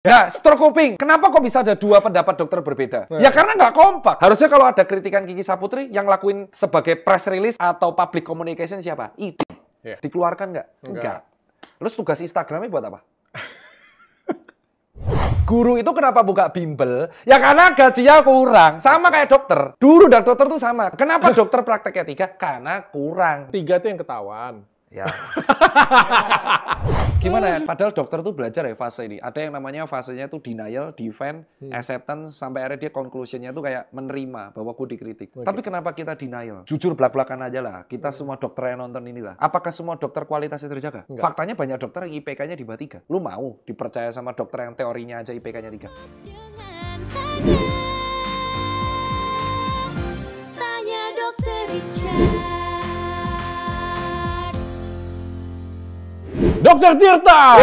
Nah, stroke kuping. Kenapa kok bisa ada dua pendapat dokter berbeda? Ya karena nggak kompak. Harusnya kalau ada kritikan Kiki Saputri, yang lakuin sebagai press release atau public communication siapa? ID. Dikeluarkan nggak? Enggak. Terus tugas Instagramnya buat apa? Guru itu kenapa buka bimbel? Ya karena gajinya kurang. Sama kayak dokter. Dulu dokter tuh sama. Kenapa dokter prakteknya 3? Karena kurang. 3 tuh yang ketahuan. Ya. Gimana ya? Padahal dokter tuh belajar ya fase ini. Ada yang namanya fasenya tuh denial, defend, acceptance, sampai akhirnya dia conclusion-nya tuh kayak menerima bahwa aku dikritik. Tapi kenapa kita denial? Jujur belak-belakan aja lah. Kita semua dokter yang nonton inilah. Apakah semua dokter kualitasnya terjaga? Enggak. Faktanya banyak dokter yang IPK-nya di bawah 3. Lu mau dipercaya sama dokter yang teorinya aja IPK-nya 3? Tanya Dokter Richard. Dokter Tirta!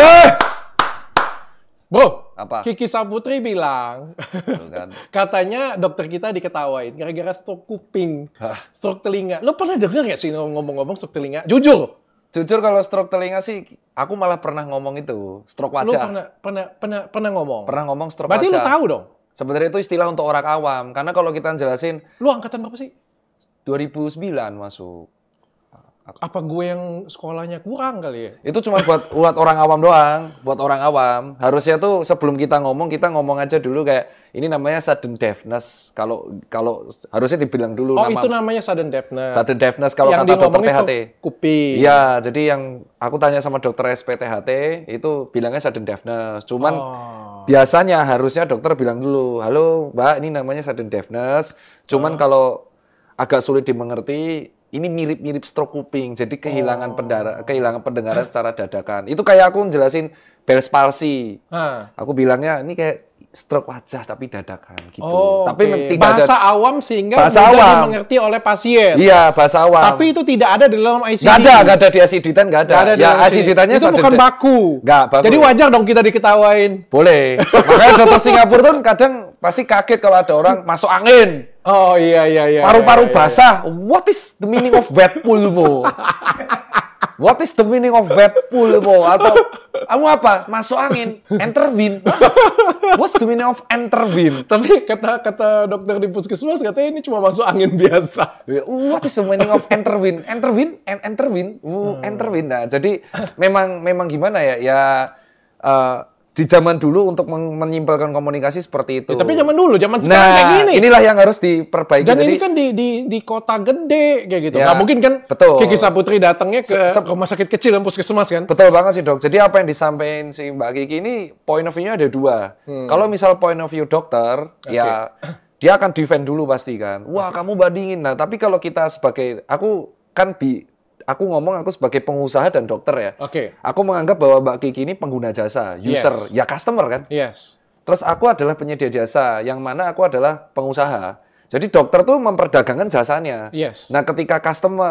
Bro, Apa? Kiki Saputri bilang, Tuh kan. katanya dokter kita diketawain gara-gara stroke kuping, Hah. stroke telinga. Lo pernah denger nggak sih ngomong-ngomong stroke telinga? Jujur, Jujur kalau stroke telinga sih, aku malah pernah ngomong itu, stroke lo wajah. pernah ngomong. Pernah ngomong stroke Berarti wajah. lo tahu dong. Sebenarnya itu istilah untuk orang awam. Karena kalau kita jelasin, Lo angkatan berapa sih? 2009 masuk. Apa gue yang sekolahnya kurang kali ya? Itu cuma buat orang awam doang, buat orang awam. Harusnya tuh sebelum kita ngomong aja dulu kayak ini namanya sudden deafness. Kalau harusnya dibilang dulu Oh, nama itu namanya sudden deafness. sudden deafness kalau yang kata dokter ngomongin THT. stroke kuping. Iya, jadi yang aku tanya sama dokter SPTHT itu bilangnya sudden deafness. Cuman biasanya harusnya dokter bilang dulu, "Halo, Mbak, ini namanya sudden deafness." Cuman kalau agak sulit dimengerti, ini mirip-mirip stroke kuping, jadi kehilangan pendengaran secara dadakan. Itu kayak aku jelasin Bell's palsy. Aku bilangnya ini kayak stroke wajah tapi dadakan gitu. Oh, tapi tidak bahasa ada awam sehingga bahasa mudah awam dimengerti oleh pasien. Iya, bahasa awam. Tapi itu tidak ada di dalam ICD. Nggak ada di ICD-10, nggak ada. Nggak ada di Ya, dalam ICD-10-nya itu bukan baku. Nggak baku. Jadi wajar dong kita diketawain. Boleh. Makanya dokter Singapura tuh kadang pasti kaget kalau ada orang masuk angin. Oh iya. Paru-paru basah. What is the meaning of wet pulmo? What is the meaning of wet pulmo? Atau kamu apa? Masuk angin. Enter wind. What's the meaning of enter wind? Tapi kata dokter di puskesmas katanya ini cuma masuk angin biasa. What is the meaning of enter wind? Enter wind? Enter wind? Enter wind. Nah, jadi memang gimana ya? Ya di zaman dulu untuk menyimpulkan komunikasi seperti itu. Ya, tapi zaman dulu, zaman sekarang kayak gini. Inilah yang harus diperbaiki. Dan jadi, ini kan di kota gede kayak gitu. Ya, Nggak mungkin kan betul. Kiki Saputri datangnya ke rumah sakit kecil dan puskesmas kan? Betul banget sih dok. Jadi apa yang disampaikan si Mbak Kiki ini point of view-nya ada dua. Kalau misal point of view dokter, ya dia akan defend dulu pasti kan. Wah kamu bandingin. Nah tapi kalau kita sebagai, aku ngomong aku sebagai pengusaha dan dokter ya. Oke. Aku menganggap bahwa Mbak Kiki ini pengguna jasa, user, ya customer kan. Yes. Terus aku adalah penyedia jasa, yang mana aku adalah pengusaha. Jadi dokter tuh memperdagangkan jasanya. Yes. Nah, ketika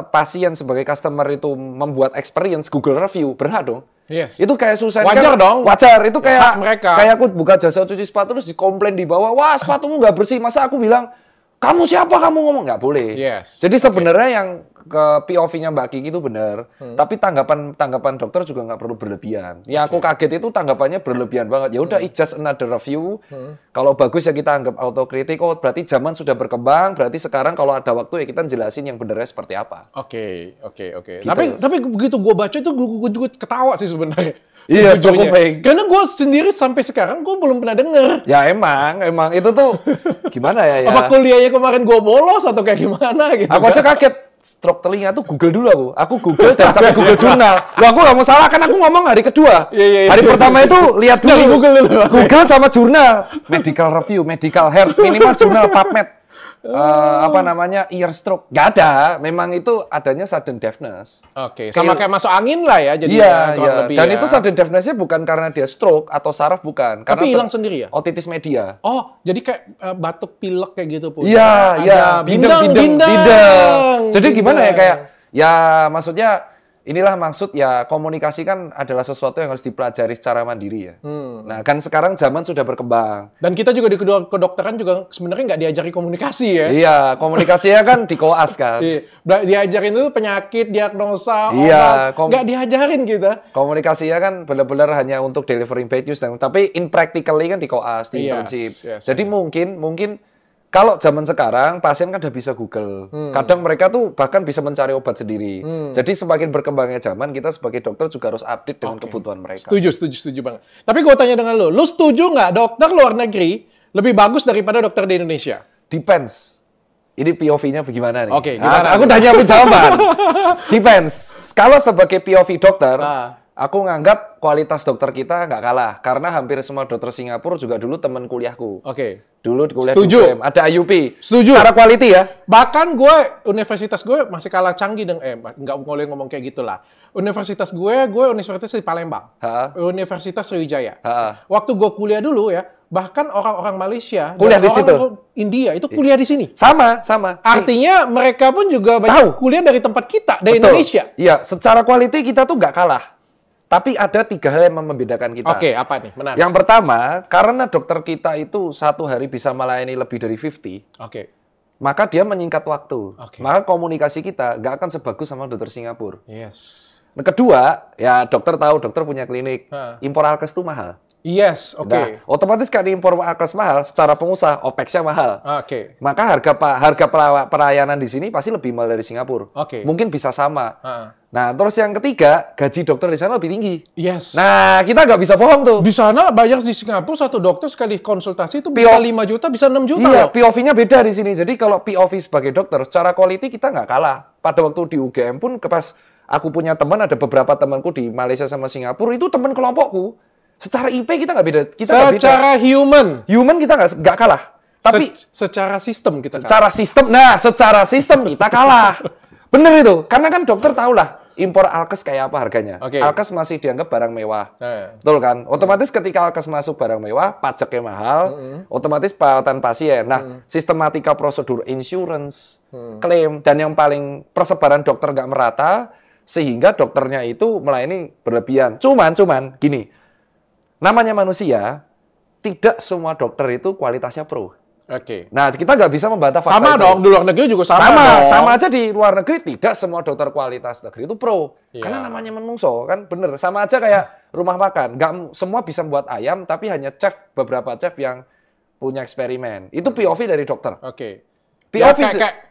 pasien sebagai customer itu membuat experience Google review, berhak dong. Yes. Itu kayak susah. Wajar dong. Wajar. Itu kayak Hak mereka. Kayak aku buka jasa cuci sepatu terus dikomplain di bawah, wah sepatumu nggak bersih. Masa aku bilang, kamu siapa kamu ngomong? Nggak boleh. Yes. Jadi sebenarnya yang ke POV-nya Mbak Kiki itu benar, tapi tanggapan dokter juga nggak perlu berlebihan. Yang aku kaget itu tanggapannya berlebihan banget. Ya udah, it's just another review. Kalau bagus ya kita anggap autokritik. Oh berarti zaman sudah berkembang. Berarti sekarang kalau ada waktu ya kita jelasin yang benernya seperti apa. Oke. Gitu. Tapi begitu gue baca itu gue juga ketawa sih sebenarnya. Iya, Sejujurnya. cukup baik. Karena gue sendiri sampai sekarang gue belum pernah denger. Ya emang itu tuh gimana ya? Apa kuliahnya kemarin gue bolos atau kayak gimana gitu? Aku aja kaget. Stroke telinga tuh Google dulu aku. Aku Google dan sampai Google Jurnal. Loh aku nggak mau salah kan aku ngomong hari kedua. Iya. Hari pertama itu lihat dulu. Dari Google dulu. Google sama jurnal. Medical review, medical health, minimal jurnal PubMed. Apa namanya ear stroke. Nggak ada. Memang itu adanya sudden deafness. Oke. Sama kayak masuk angin lah ya. Jadi Iya. lebih Dan ya. itu sudden deafness-nya bukan karena dia stroke atau saraf, bukan. Tapi hilang sendiri ya? Otitis media. Oh, jadi kayak batuk pilek kayak gitu pun. Iya. Bindeng. Jadi gimana ya kayak, ya maksudnya inilah maksud ya, komunikasi kan adalah sesuatu yang harus dipelajari secara mandiri ya. Nah, kan sekarang zaman sudah berkembang. Dan kita juga di kedokteran juga sebenarnya nggak diajari komunikasi ya. Iya, komunikasinya kan di koas kan. Iya. Diajarin itu penyakit, diagnosa, Iya, obat. Nggak diajarin kita. Komunikasinya kan benar-benar hanya untuk delivering bad news, tapi in practically kan di koas, di internship. Jadi mungkin kalau zaman sekarang, pasien kan udah bisa Google. Kadang mereka tuh bahkan bisa mencari obat sendiri. Jadi semakin berkembangnya zaman, kita sebagai dokter juga harus update dengan kebutuhan mereka. Setuju banget. Tapi gue tanya dengan lu setuju nggak dokter luar negeri lebih bagus daripada dokter di Indonesia? Depends. Ini POV-nya bagaimana nih? Oke, gimana? Aku udah nyiapin jawaban. Depends. Kalau sebagai POV dokter, aku nganggap kualitas dokter kita nggak kalah. Karena hampir semua dokter Singapura juga dulu teman kuliahku. Oke. Dulu kuliah Setuju. di UGM, ada IUP. Setuju. Secara quality ya. Bahkan gue, universitas gue masih kalah canggih dengan, nggak boleh ngomong kayak gitulah. Universitas gue universitas di Palembang. Universitas Sriwijaya. Waktu gue kuliah dulu ya, bahkan orang-orang Malaysia, kuliah di situ. Orang India itu kuliah di sini. Sama. Artinya mereka pun juga banyak kuliah dari tempat kita, dari Indonesia. Iya, secara quality kita tuh nggak kalah. Tapi ada 3 hal yang membedakan kita. Oke, apa nih? Menarik. Yang pertama, karena dokter kita itu satu hari bisa melayani lebih dari 50, maka dia menyingkat waktu. Maka komunikasi kita nggak akan sebagus sama dokter Singapura. Yes. Kedua, ya dokter tahu, dokter punya klinik. Impor alkes itu mahal. Yes, oke. Nah, otomatis kan impor alkes mahal, secara pengusaha, OPEX-nya mahal. Oke. Maka harga pelayanan di sini pasti lebih mahal dari Singapura. Mungkin bisa sama. Nah, terus yang ketiga, gaji dokter di sana lebih tinggi. Yes. Nah, kita nggak bisa bohong tuh. Di sana bayar di Singapura satu dokter sekali konsultasi itu bisa 5 juta, bisa 6 juta. Iya, POV-nya beda di sini. Jadi kalau POV sebagai dokter, secara quality kita nggak kalah. Pada waktu di UGM pun, pas aku punya teman, ada beberapa temanku di Malaysia sama Singapura, itu teman kelompokku. Secara IP kita nggak beda. Secara human kita nggak kalah. Tapi secara sistem kita kalah. Secara sistem kita kalah. Bener itu. Karena kan dokter tahu lah impor alkes kayak apa harganya. Alkes masih dianggap barang mewah. Betul kan? Otomatis ketika alkes masuk barang mewah, pajaknya mahal, otomatis perawatan pasien. Nah, sistematika prosedur insurance, klaim, dan yang paling persebaran dokter nggak merata, sehingga dokternya itu melayani berlebihan. Cuman gini, namanya manusia, tidak semua dokter itu kualitasnya pro. Nah, kita nggak bisa membantah fakta sama itu. Dong, di luar negeri juga sama. Sama aja di luar negeri, tidak semua dokter kualitas negeri itu pro. Karena namanya menungso, kan bener. Sama aja kayak rumah makan. Nggak semua bisa membuat ayam, tapi hanya beberapa chef yang punya eksperimen. Itu POV dari dokter. POV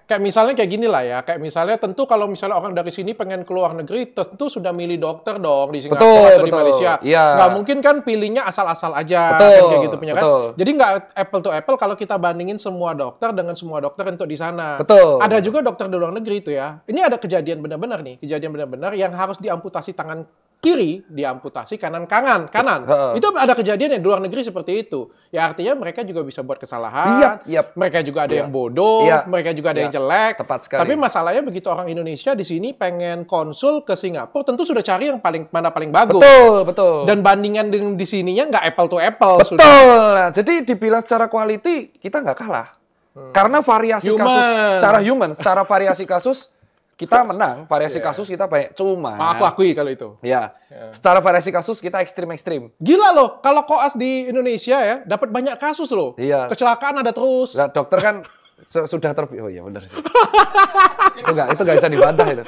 kayak misalnya kayak gini lah ya. Kayak misalnya tentu kalau misalnya orang dari sini pengen keluar negeri, tentu sudah milih dokter dong di Singapura atau di Malaysia. Nggak mungkin kan pilihnya asal-asal aja. Kan kayak gitu punya kan. Jadi nggak apple to apple kalau kita bandingin semua dokter dengan semua dokter untuk di sana. Ada juga dokter di luar negeri itu ya. Ini ada kejadian benar-benar nih. Kejadian benar-benar yang harus diamputasi tangan kiri, diamputasi kanan. Itu ada kejadian yang di luar negeri seperti itu. Ya artinya mereka juga bisa buat kesalahan. Mereka juga ada yang bodoh. Mereka juga ada yang jelek. Tepat sekali. Tapi masalahnya begitu orang Indonesia di sini pengen konsul ke Singapura, tentu sudah cari yang mana paling bagus. Betul. Dan bandingan di sininya nggak apple to apple. Betul. Nah, jadi dibilang secara quality kita nggak kalah. Karena variasi kasus secara variasi kasus kita menang, variasi kasus kita banyak. Cuma aku akui kalau itu. Secara variasi kasus kita ekstrim. Gila loh, kalau koas di Indonesia ya dapat banyak kasus loh. Kecelakaan ada terus. Nah, dokter kan sudah oh iya benar sih. itu nggak bisa dibantah itu.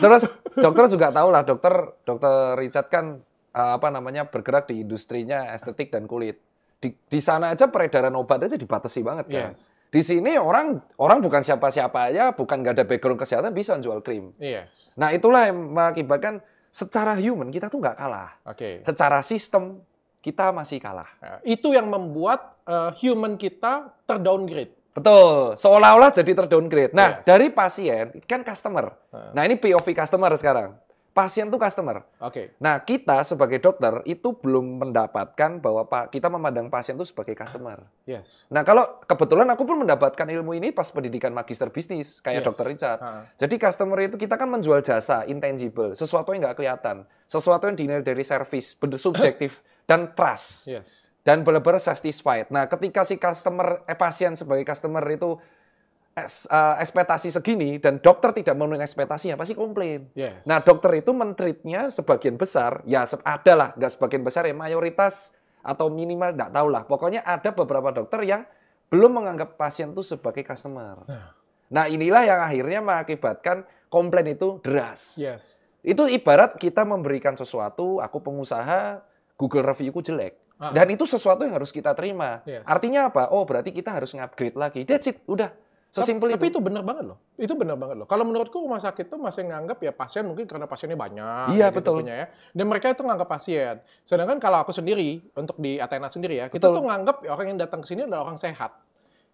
Terus dokter juga tahu lah, dokter Richard kan bergerak di industrinya estetik dan kulit. Di sana aja peredaran obat aja dibatasi banget kan. Di sini orang bukan siapa-siapa aja, bukan nggak ada background kesehatan bisa jual krim. Nah, itulah yang mengakibatkan secara human kita tuh nggak kalah. Secara sistem kita masih kalah. Itu yang membuat human kita terdowngrade. Betul, seolah-olah jadi terdowngrade. Nah, dari pasien kan customer. Nah, ini POV customer sekarang. Pasien tuh customer. Nah, kita sebagai dokter itu belum mendapatkan bahwa kita memandang pasien itu sebagai customer. Nah, kalau kebetulan aku pun mendapatkan ilmu ini pas pendidikan magister bisnis kayak Dr. Richard. Jadi customer itu kita kan menjual jasa intangible, sesuatu yang nggak kelihatan, sesuatu yang dinilai dari service, subjektif dan trust. Dan benar-benar satisfied. Nah, ketika si pasien sebagai customer itu ekspektasi segini dan dokter tidak memenuhi ekspektasinya, pasti komplain. Yes. Nah, dokter itu men-treatnya sebagian besar, ya ada lah, nggak sebagian besar ya, mayoritas atau minimal, nggak tahu lah. Pokoknya ada beberapa dokter yang belum menganggap pasien itu sebagai customer. Nah, inilah yang akhirnya mengakibatkan komplain itu deras. Yes. Itu ibarat kita memberikan sesuatu, aku pengusaha, Google review-ku jelek. Dan itu sesuatu yang harus kita terima. Yes. Artinya apa? Oh, berarti kita harus nge-upgrade lagi. That's it, udah. Sesimpel Tapi itu benar banget loh. Itu benar banget loh. Kalau menurutku rumah sakit tuh masih nganggap ya pasien mungkin karena pasiennya banyak. Iya, gitu betul. punya, ya. Dan mereka itu nganggap pasien. Sedangkan kalau aku sendiri, untuk di Athena sendiri ya, kita tuh nganggap ya, orang yang datang ke sini adalah orang sehat.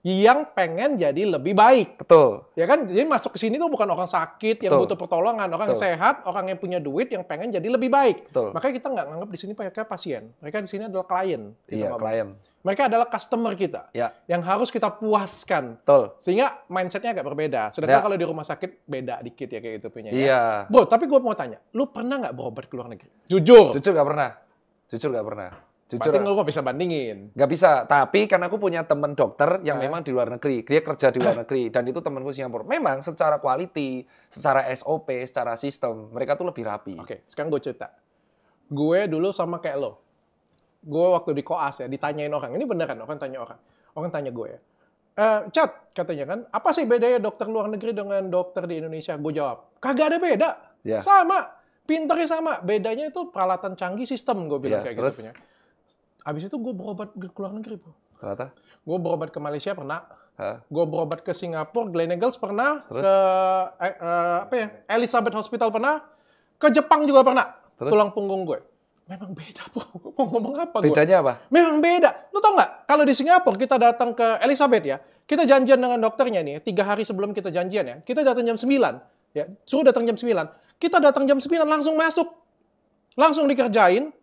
Yang pengen jadi lebih baik. Betul. Ya kan? Jadi masuk ke sini tuh bukan orang sakit yang butuh pertolongan. Orang yang sehat, orang yang punya duit, yang pengen jadi lebih baik. Betul. Makanya kita nggak nganggap di sini mereka pasien. Mereka di sini adalah klien. Iya, klien. Mereka adalah customer kita. Ya. Yang harus kita puaskan. Betul. Sehingga mindset-nya agak berbeda. Sedangkan kalau di rumah sakit beda dikit ya kayak gitu punya. Iya. Ya. Bro, tapi gue mau tanya. Lu pernah nggak berobat ke luar negeri? Jujur. Jujur nggak pernah. Jujur nggak pernah. Berarti lu nggak bisa bandingin. Nggak bisa, tapi karena aku punya teman dokter yang memang di luar negeri, dia kerja di luar negeri, dan itu temanku Singapura. Memang secara quality, secara SOP, secara sistem, mereka tuh lebih rapi. Oke, sekarang gue cerita. Gue dulu sama kayak lo. Gue waktu di koas ya, ditanyain orang. Ini beneran, orang tanya orang. Orang tanya gue ya. Chat, katanya kan, apa sih bedanya dokter luar negeri dengan dokter di Indonesia? Gue jawab, kagak ada beda. Ya. Sama, pinternya sama. Bedanya itu peralatan canggih sistem, gue bilang kayak terus? gitu punya. Abis itu gue berobat ke luar negeri, bro. Ternyata? Gue berobat ke Malaysia pernah. Gue berobat ke Singapura, Gleneagles pernah. Terus? Ke Elizabeth Hospital pernah. Ke Jepang juga pernah. Terus? Tulang punggung gue. Memang beda, bro. Mau ngomong apa gue? Bedanya apa? Memang beda. Lu tau nggak? Kalau di Singapura kita datang ke Elizabeth ya, kita janjian dengan dokternya nih, 3 hari sebelum kita janjian ya, kita datang jam 9. Ya, suruh datang jam 9. Kita datang jam 9 langsung masuk. Langsung dikerjain,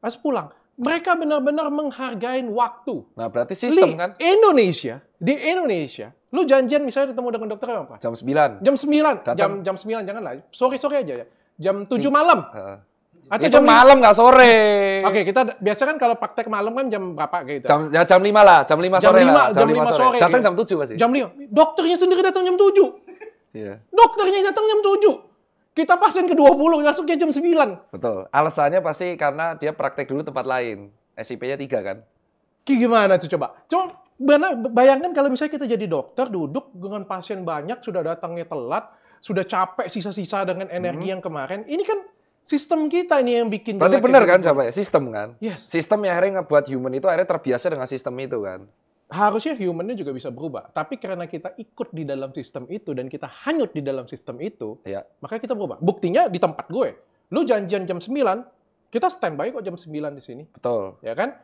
harus pulang. Mereka benar-benar menghargai waktu. Nah, berarti sistem kan? Di Indonesia, lu janjian misalnya ketemu dengan dokter apa? Jam 9. Jam 9. Jam 9 janganlah. Sore aja ya. Jam 7 malam. Atau itu jam malam nggak sore. Oke, kita biasa kan kalau praktek malam kan jam berapa gitu? Jam 5 lah, jam 5 sore lah. Jam 5 sore. Datang gitu. jam 7 pasti. Jam 5. Dokternya sendiri datang jam 7. Iya. Dokternya datang jam 7. Kita pasien ke-20, masuknya jam 9. Betul. Alasannya pasti karena dia praktek dulu tempat lain. SIP-nya 3 kan? Gimana tuh coba? Coba bayangkan kalau misalnya kita jadi dokter, duduk dengan pasien banyak, sudah datangnya telat, sudah capek sisa-sisa dengan energi yang kemarin. Ini kan sistem kita ini yang bikin. Berarti benar kan coba ya? Sistem kan? Yes. Sistem yang akhirnya ngebuat human itu akhirnya terbiasa dengan sistem itu kan? Harusnya human-nya juga bisa berubah. Tapi karena kita ikut di dalam sistem itu dan kita hanyut di dalam sistem itu, makanya kita berubah. Buktinya di tempat gue. Lu janjian jam 9, kita standby kok jam 9 di sini. Betul. Ya kan?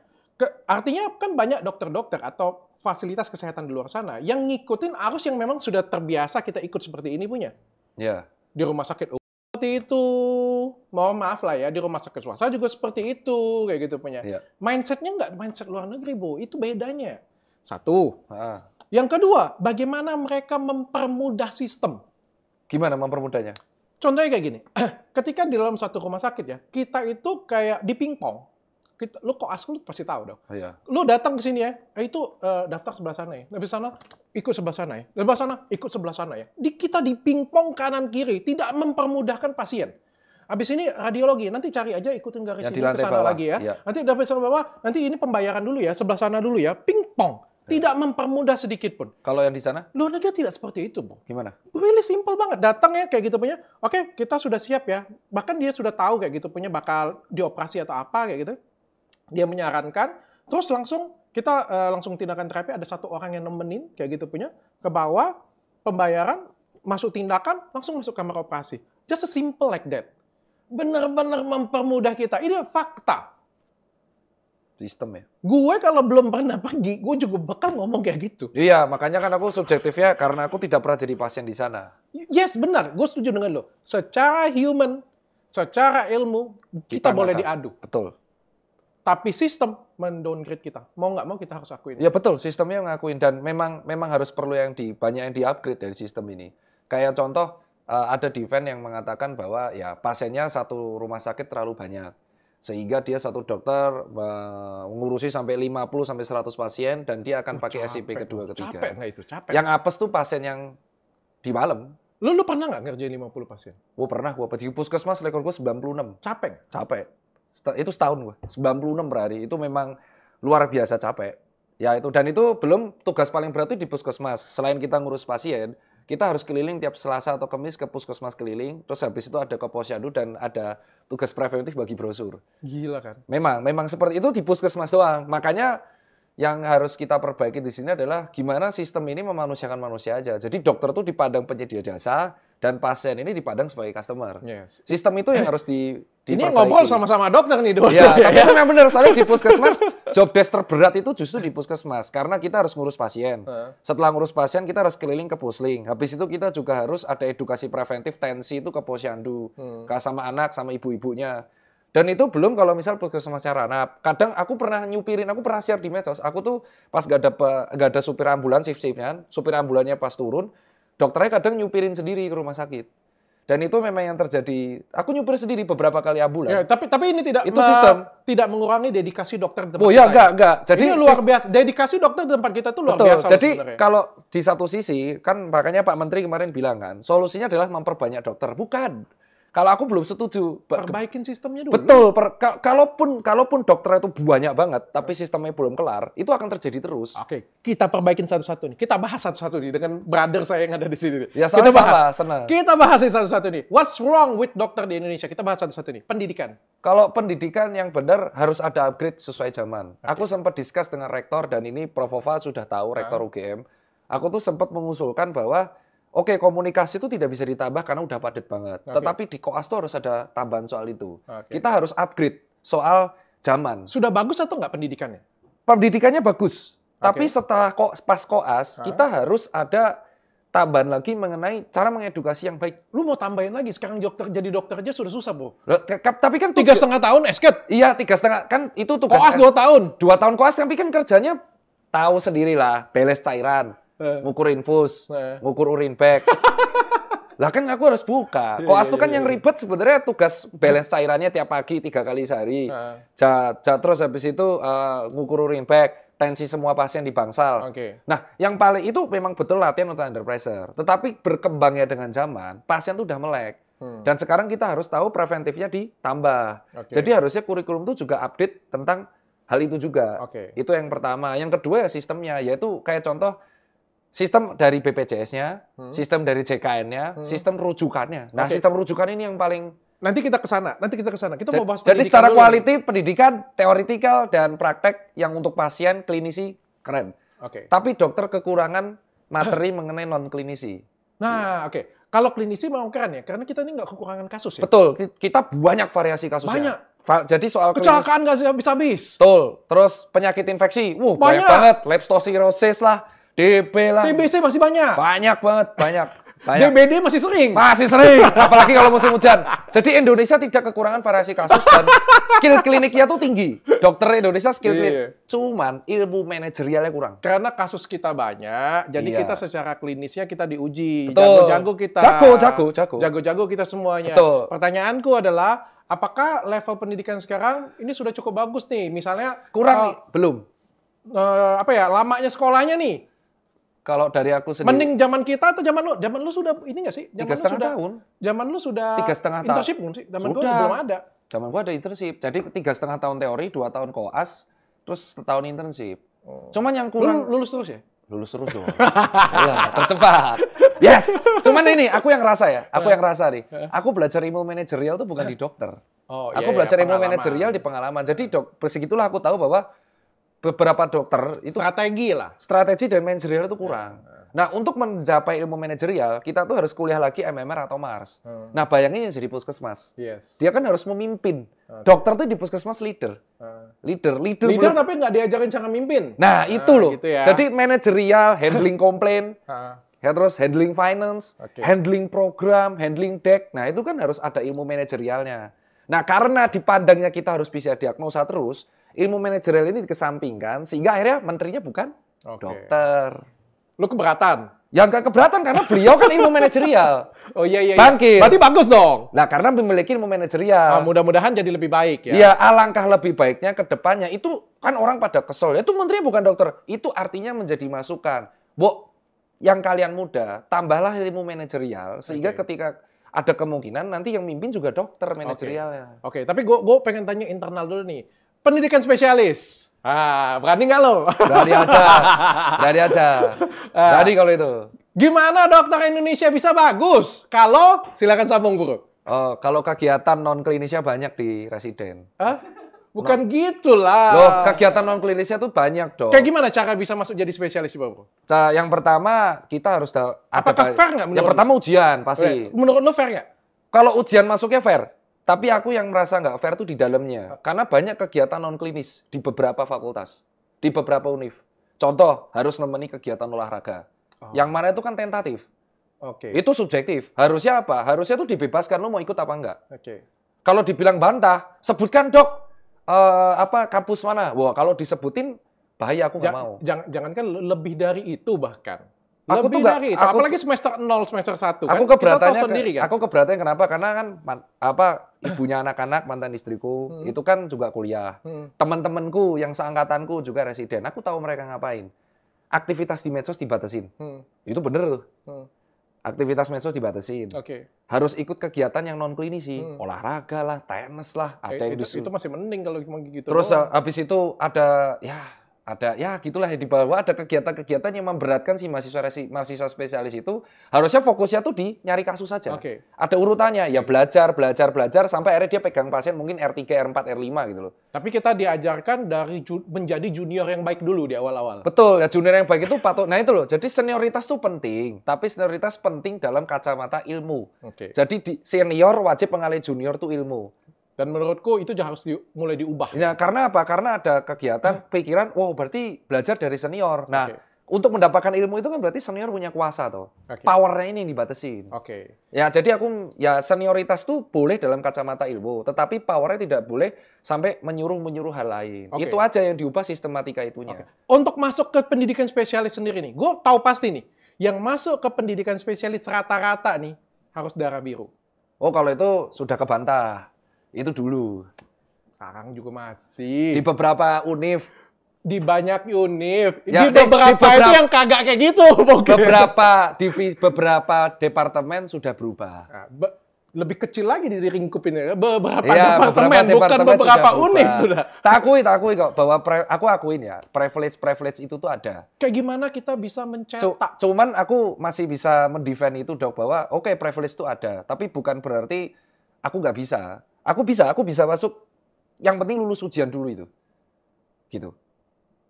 Artinya kan banyak dokter-dokter atau fasilitas kesehatan di luar sana yang ngikutin arus yang memang sudah terbiasa kita ikut seperti ini punya. Iya. Di rumah sakit seperti itu. Mohon maaf lah ya, di rumah sakit swasta juga seperti itu. Kayak gitu punya. Iya. Mindset-nya nggak mindset luar negeri, Bu. Itu bedanya. Satu. Ah. Yang kedua, bagaimana mereka mempermudah sistem. Gimana mempermudahnya? Contohnya kayak gini. Ketika di dalam satu rumah sakit ya, kita itu kayak di pingpong. Lu koas lu pasti tahu dong. Iya. Lu datang ke sini ya, itu daftar sebelah sana ya. Dari sana ikut sebelah sana ya. Dari sana ikut sebelah sana ya. Kita di pingpong kanan kiri, tidak mempermudahkan pasien. Habis ini radiologi, nanti cari aja ikutin garis ini ke sana lagi ya. Iya. Nanti dari sana bawah, nanti ini pembayaran dulu ya, sebelah sana dulu ya. Pingpong. Tidak mempermudah sedikit pun. Kalau yang di sana? Luar negeri tidak seperti itu, Bu. Gimana? Really simple banget. Datang ya kayak gitu punya. Oke, kita sudah siap ya. Bahkan dia sudah tahu kayak gitu punya bakal dioperasi atau apa kayak gitu. Dia menyarankan, terus langsung kita langsung tindakan terapi, ada satu orang yang nemenin kayak gitu punya, ke bawah, pembayaran, masuk tindakan, langsung masuk kamar operasi. Just a simple like that. Benar-benar mempermudah kita. Ini fakta. Sistem ya. Gue kalau belum pernah pergi, gue juga bakal ngomong kayak gitu. Iya, makanya kan aku subjektifnya karena aku tidak pernah jadi pasien di sana. Yes, benar. Gue setuju dengan lo. Secara human, secara ilmu, kita boleh diadu. Betul. Tapi sistem mendowngrade kita. Mau nggak mau kita harus akuin. Ya betul, sistemnya ngakuin. Dan memang harus perlu banyak yang di-upgrade dari sistem ini. Kayak contoh, ada defense yang mengatakan bahwa ya pasiennya satu rumah sakit terlalu banyak. Sehingga dia satu dokter mengurusi sampai 50 sampai 100 pasien dan dia akan pakai SIP kedua ketiga. Capek nggak itu? Capek. Yang apes tuh pasien yang di malam. Lu pernah nggak ngerjain 50 pasien? Gua pernah, di puskesmas rekor gua 96. Capek? Capek. Itu setahun gua. 96 per hari. Itu memang luar biasa capek. Ya itu, dan itu belum tugas paling berat itu di puskesmas. Selain kita ngurus pasien, kita harus keliling tiap Selasa atau Kamis ke puskesmas keliling. Terus habis itu ada ke posyandu dan ada tugas preventif bagi brosur. Gila kan? Memang seperti itu di puskesmas doang. Makanya yang harus kita perbaiki di sini adalah gimana sistem ini memanusiakan manusia aja. Jadi dokter itu dipandang penyedia jasa dan pasien ini dipandang sebagai customer. Yes. Sistem itu yang harus diperbaiki. Ini ngobrol sama-sama dokter nih, dokter. Ya, tapi itu memang benar. Soalnya di puskesmas, job desk terberat itu justru di puskesmas. Karena kita harus ngurus pasien. Setelah ngurus pasien, kita harus keliling ke pusling. Habis itu kita juga harus ada edukasi preventif tensi itu ke posyandu. Sama anak, sama ibu-ibunya. Dan itu belum kalau misal puskesmas Carana. Kadang aku pernah nyupirin, aku pernah share di medsos. Aku tuh pas gak ada supir ambulans shift-shiftan, supir ambulannya pas turun, dokternya kadang nyupirin sendiri ke rumah sakit. Dan itu memang yang terjadi. Aku nyupir sendiri beberapa kali ambulan. Ya, tapi ini itu sistem tidak mengurangi dedikasi dokter di tempat kita. Oh ya, enggak. Jadi ini luar biasa. Dedikasi dokter di tempat kita tuh luar betul. Biasa. Jadi kalau di satu sisi kan makanya Pak Menteri kemarin bilang kan, solusinya adalah memperbanyak dokter. Bukan. Kalau aku belum setuju. Perbaikin sistemnya dulu. Betul. Kalaupun dokter itu banyak banget, tapi sistemnya belum kelar, itu akan terjadi terus. Oke, kita perbaikin satu-satu nih. Kita bahas satu-satu nih dengan brother saya yang ada di sini. Ya, kita bahas. Senang. Kita bahas satu-satu nih. What's wrong with dokter di Indonesia? Kita bahas satu-satu nih. Pendidikan. Kalau pendidikan yang benar harus ada upgrade sesuai zaman. Okay. Aku sempat discuss dengan rektor dan ini Prof. Ova sudah tahu, rektor UGM. Aku tuh sempat mengusulkan bahwa oke, komunikasi itu tidak bisa ditambah karena udah padat banget. Okay. Tetapi di koas tuh harus ada tambahan soal itu. Okay. Kita harus upgrade soal zaman. Sudah bagus atau nggak pendidikannya? Pendidikannya bagus. Okay. Tapi setelah pas koas, kita harus ada tambahan lagi mengenai cara mengedukasi yang baik. Lu mau tambahin lagi? Sekarang jadi dokter aja sudah susah, Bu. Tapi kan 3,5 tahun esket. Iya, 3,5. Kan itu tugas. Koas 2 tahun. 2 tahun koas, tapi kan kerjanya tahu sendirilah, beles cairan. Ngukur infus, ngukur urin bag. Lah kan aku harus buka. Koas itu kan yang ribet sebenarnya tugas balance cairannya tiap pagi 3 kali sehari. Terus habis itu ngukur urin bag, tensi semua pasien di bangsal. Okay. Nah, yang paling itu memang betul latihan untuk under pressure. Tetapi berkembangnya dengan zaman, pasien tuh udah melek. Dan sekarang kita harus tahu preventifnya ditambah. Okay. Jadi harusnya kurikulum itu juga update tentang hal itu juga. Okay. Itu yang pertama. Yang kedua ya sistemnya, yaitu kayak contoh sistem dari BPJS-nya, sistem dari JKN-nya, sistem rujukannya. Nah, sistem rujukan ini yang paling... Nanti kita ke sana. Kita mau bahas jadi secara quality, pendidikan, teoretikal, dan praktek yang untuk pasien, klinisi, keren. Oke. Tapi dokter kekurangan materi mengenai non-klinisi. Nah, oke. Kalau klinisi memang keren ya, karena kita ini nggak kekurangan kasus ya. Betul. Kita banyak variasi kasusnya. Banyak. Jadi soal kecelakaan nggak habis-habis. Betul. Terus penyakit infeksi. Banyak banget. Leptospirosis lah. DB lah. TBC masih banyak. Banyak banget, banyak. DBD masih sering. Masih sering, apalagi kalau musim hujan. Jadi Indonesia tidak kekurangan variasi kasus dan skill kliniknya tuh tinggi. Dokter Indonesia skill klinik. Cuman ilmu manajerialnya kurang. Karena kasus kita banyak, jadi kita secara klinisnya kita diuji. Betul. Jago-jago kita. Jago-jago kita semuanya. Betul. Pertanyaanku adalah, apakah level pendidikan sekarang ini sudah cukup bagus nih? Misalnya kurang nih, belum. Lamanya sekolahnya nih. Kalau dari aku sendiri. Mending zaman kita atau zaman lu? Zaman lu sudah ini nggak sih? 3,5 tahun. Zaman lu sudah 3,5 tahun. Internship belum sih? Zaman gue belum ada. Zaman gue ada internship. Jadi 3,5 tahun teori, 2 tahun koas, terus setahun internship. Cuman yang kurang. Lulus terus ya? Lulus terus dong. Ya, tercepat. Yes. Cuman ini aku yang rasa ya. Aku yang rasa nih. Aku belajar ilmu manajerial tuh bukan di dokter. Aku belajar ilmu manajerial di pengalaman. Jadi segitulah aku tahu bahwa beberapa dokter itu strategi dan manajerial itu kurang. Nah, untuk mencapai ilmu manajerial, kita tuh harus kuliah lagi MMR atau MARS. Nah, bayangin jadi puskesmas. Dia kan harus memimpin. Dokter tuh di puskesmas leader. Leader tapi nggak diajarin cara mimpin. Nah, itu loh. Gitu ya. Jadi manajerial, handling komplain, terus handling finance, handling program, handling deck. Nah, itu kan harus ada ilmu manajerialnya. Nah, karena dipandangnya kita harus bisa diagnosa terus, ilmu manajerial ini dikesampingkan, sehingga akhirnya menterinya bukan dokter. Lu keberatan? Ya nggak keberatan karena beliau kan ilmu manajerial. Oh iya. Bangkit. Berarti bagus dong. Nah, karena memiliki ilmu manajerial. Mudah-mudahan jadi lebih baik ya. Iya, alangkah lebih baiknya ke depannya. Itu kan orang pada kesel. Itu menterinya bukan dokter. Itu artinya menjadi masukan. Bu, yang kalian muda, tambahlah ilmu manajerial. Sehingga ketika ada kemungkinan nanti yang mimpin juga dokter manajerialnya. Oke, tapi gue pengen tanya internal dulu nih. Pendidikan spesialis. Berani nggak lo? Berani aja. Berani kalau itu. Gimana dokter Indonesia bisa bagus? Kalau, silakan sambung Bro. Oh, kalau kegiatan non-klinisnya banyak di residen. Bukan gitulah. Loh, kegiatan non-klinisnya tuh banyak dong. Kayak gimana cara bisa masuk jadi spesialis, Bro? Yang pertama, kita harus apakah fair nggak menurut Yang pertama ujian, pasti. Menurut lo fair nggak? Kalau ujian masuknya fair. Tapi aku yang merasa nggak fair tuh di dalamnya. Karena banyak kegiatan non-klinis di beberapa fakultas. Di beberapa univ. Contoh, harus nemeni kegiatan olahraga. Yang mana itu kan tentatif. Itu subjektif. Harusnya apa? Harusnya tuh dibebaskan, lo mau ikut apa enggak. Kalau dibilang bantah, sebutkan dok, kampus mana? Wah, kalau disebutin, bahaya, aku nggak mau. Jangankan lebih dari itu bahkan. Aku lebih dari itu. Apalagi semester 0, semester 1 kan. Aku keberatannya kenapa? Karena kan ibunya anak-anak, mantan istriku, itu kan juga kuliah. Teman-temanku yang seangkatanku juga residen. Aku tahu mereka ngapain. Aktivitas di medsos dibatasin. Itu bener tuh. Aktivitas medsos dibatasin. Harus ikut kegiatan yang non-klinisi. Olahraga lah, tenis lah. Ada yang itu masih mending kalau gitu. Terus habis itu ada gitulah di bawah ada kegiatan-kegiatan yang memberatkan si mahasiswa spesialis itu. Harusnya fokusnya tuh di nyari kasus saja. Ada urutannya, ya belajar sampai akhirnya dia pegang pasien mungkin R3, R4, R5 gitu loh. Tapi kita diajarkan dari menjadi junior yang baik dulu di awal-awal. Betul, ya junior yang baik itu patut. Nah itu loh, jadi senioritas tuh penting, tapi senioritas penting dalam kacamata ilmu. Jadi senior wajib mengalih junior tuh ilmu. Dan menurutku itu harus mulai diubah. Ya, karena apa? Karena ada kegiatan pikiran, wow berarti belajar dari senior. Nah, untuk mendapatkan ilmu itu kan berarti senior punya kuasa toh. Powernya ini yang dibatasin. Ya, jadi senioritas tuh boleh dalam kacamata ilmu, tetapi powernya tidak boleh sampai menyuruh hal lain. Itu aja yang diubah sistematika itunya. Untuk masuk ke pendidikan spesialis sendiri nih, gue tahu pasti nih, yang masuk ke pendidikan spesialis rata-rata nih harus darah biru. Oh, kalau itu sudah kebantah. Itu dulu. Sekarang juga masih. Di beberapa univ. Di banyak univ. Ya, di beberapa itu yang kagak kayak gitu. Beberapa departemen sudah berubah. Lebih kecil lagi di lingkupin. Beberapa departemen, bukan beberapa univ sudah. Tak akui kok. Bahwa aku akuin ya. Privilege itu tuh ada. Kayak gimana kita bisa mencetak? Cuman aku masih bisa mendefend itu dok. Bahwa privilege itu ada. Tapi bukan berarti aku nggak bisa. Aku bisa masuk. Yang penting lulus ujian dulu itu. Gitu.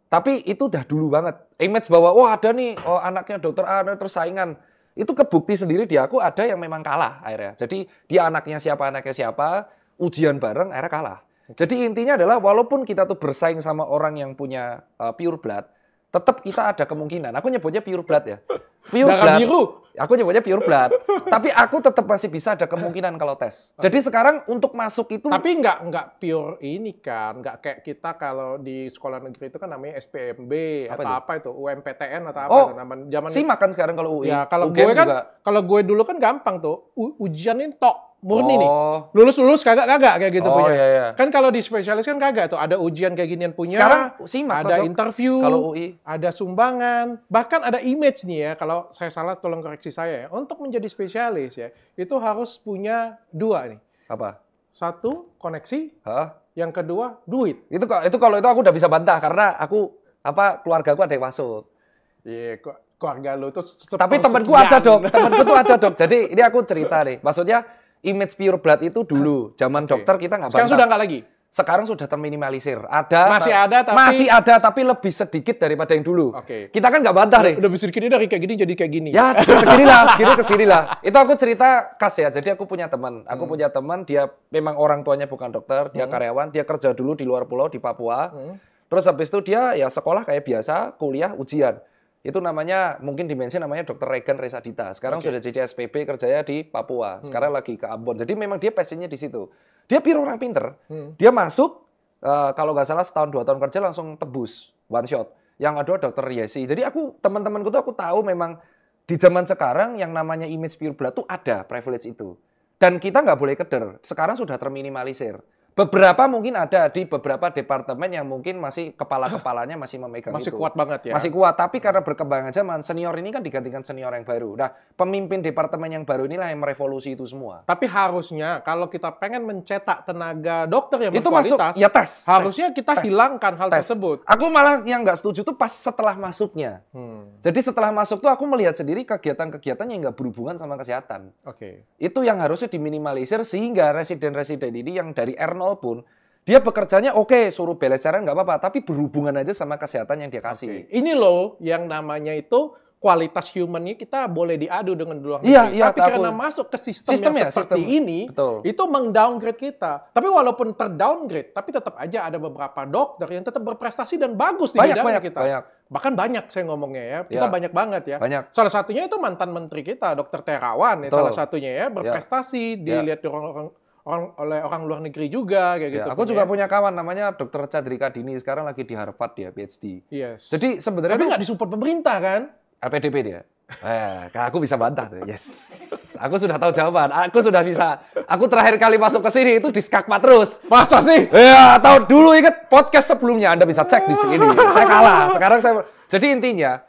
Tapi itu udah dulu banget. Image bahwa, ada nih, anaknya dokter A, terus saingan. Itu kebukti sendiri di aku ada yang memang kalah akhirnya. Jadi dia anaknya siapa, ujian bareng, akhirnya kalah. Jadi intinya adalah walaupun kita tuh bersaing sama orang yang punya pure blood, tetap kita ada kemungkinan. Aku nyebutnya pure blood ya. Darah biru. Aku nyebutnya pure blood. Tapi aku tetap masih bisa ada kemungkinan kalau tes. Jadi sekarang untuk masuk itu. Tapi nggak pure ini kan. Nggak kayak kita kalau di sekolah negeri itu kan namanya SPMB apa itu UMPTN atau apa. Zaman makan sekarang kalau UI. Ya kalau gue kan, kalau gue dulu kan gampang tuh. Ujian ini murni nih. Lulus kagak kayak gitu punya. Iya. Kan kalau di spesialis kan kagak tuh. Ada ujian kayak ginian punya. Sekarang simak, ada interview. Kalau UI. Ada sumbangan. Bahkan ada image nih ya. Kalau saya salah tolong koreksi saya ya. Untuk menjadi spesialis ya. Itu harus punya 2 nih. Apa? 1, koneksi. Yang kedua, duit. Itu kalau itu aku udah bisa bantah. Karena keluarga aku ada yang masuk. Iya, keluarga lo tuh. Tapi temanku ada dok. Temanku tuh ada dok. Jadi ini aku cerita nih. Maksudnya image pure blood itu dulu. Zaman dokter kita nggak bantah. Sekarang sudah nggak lagi? Sekarang sudah terminimalisir. Masih ada, tapi lebih sedikit daripada yang dulu. Kita kan nggak bantah deh. Udah sedikit dari kayak gini jadi kayak gini. Ya, kesini lah. Itu aku cerita khas ya. Jadi aku punya teman. Dia memang orang tuanya bukan dokter. Dia karyawan. Dia kerja dulu di luar pulau, di Papua. Terus habis itu dia ya sekolah kayak biasa, kuliah, ujian. Itu namanya, mungkin dimensi namanya Dr. Regan Resadita. Sekarang sudah jadi SPP, kerjanya di Papua. Sekarang lagi ke Ambon. Jadi memang dia passionnya di situ. Dia pure orang pinter. Dia masuk, kalau nggak salah setahun 2 tahun kerja langsung tebus, one shot. Yang kedua Dr. Yesi. Jadi teman-temanku tuh aku tahu memang di zaman sekarang yang namanya image pure blood tuh ada privilege itu. Dan kita nggak boleh keder. Sekarang sudah terminimalisir. Beberapa mungkin ada di beberapa departemen yang mungkin masih kepala-kepalanya masih memegang masih itu. Kuat banget ya. Masih kuat, tapi karena berkembangan zaman, senior ini kan digantikan senior yang baru. Nah, pemimpin departemen yang baru inilah yang merevolusi itu semua. Tapi harusnya kalau kita pengen mencetak tenaga dokter yang itu berkualitas, masuk, ya harusnya kita hilangkan hal tersebut. Aku malah yang nggak setuju tuh pas setelah masuknya. Jadi setelah masuk tuh aku melihat sendiri kegiatan-kegiatan yang nggak berhubungan sama kesehatan. Itu yang harusnya diminimalisir sehingga residen-residen ini yang dari R0 pun dia bekerjanya suruh belajaran nggak apa-apa, tapi berhubungan aja sama kesehatan yang dia kasih. Ini loh yang namanya itu kualitas humannya kita boleh diadu dengan luar negeri. Tapi karena masuk ke sistem yang seperti ini, itu meng-downgrade kita. Tapi walaupun ter-downgrade, tapi tetap aja ada beberapa dokter yang tetap berprestasi dan bagus di bidangnya kita. Bahkan banyak saya ngomongnya ya, kita banyak banget ya. Salah satunya itu mantan menteri kita, Dr. Terawan, salah satunya ya, berprestasi, dilihat oleh orang luar negeri juga kayak gitu. Aku juga punya kawan namanya Dr. Chandrika Dini, sekarang lagi di Harvard dia PhD. Jadi sebenarnya tapi nggak disupport pemerintah kan? LPDP dia. Aku bisa bantah tuh. Yes. Aku sudah tahu jawaban. Aku sudah bisa. Aku terakhir kali masuk ke sini itu di Skakmat terus. Masa sih? Iya, tahu dulu ingat podcast sebelumnya Anda bisa cek di sini. Saya kalah. Sekarang jadi intinya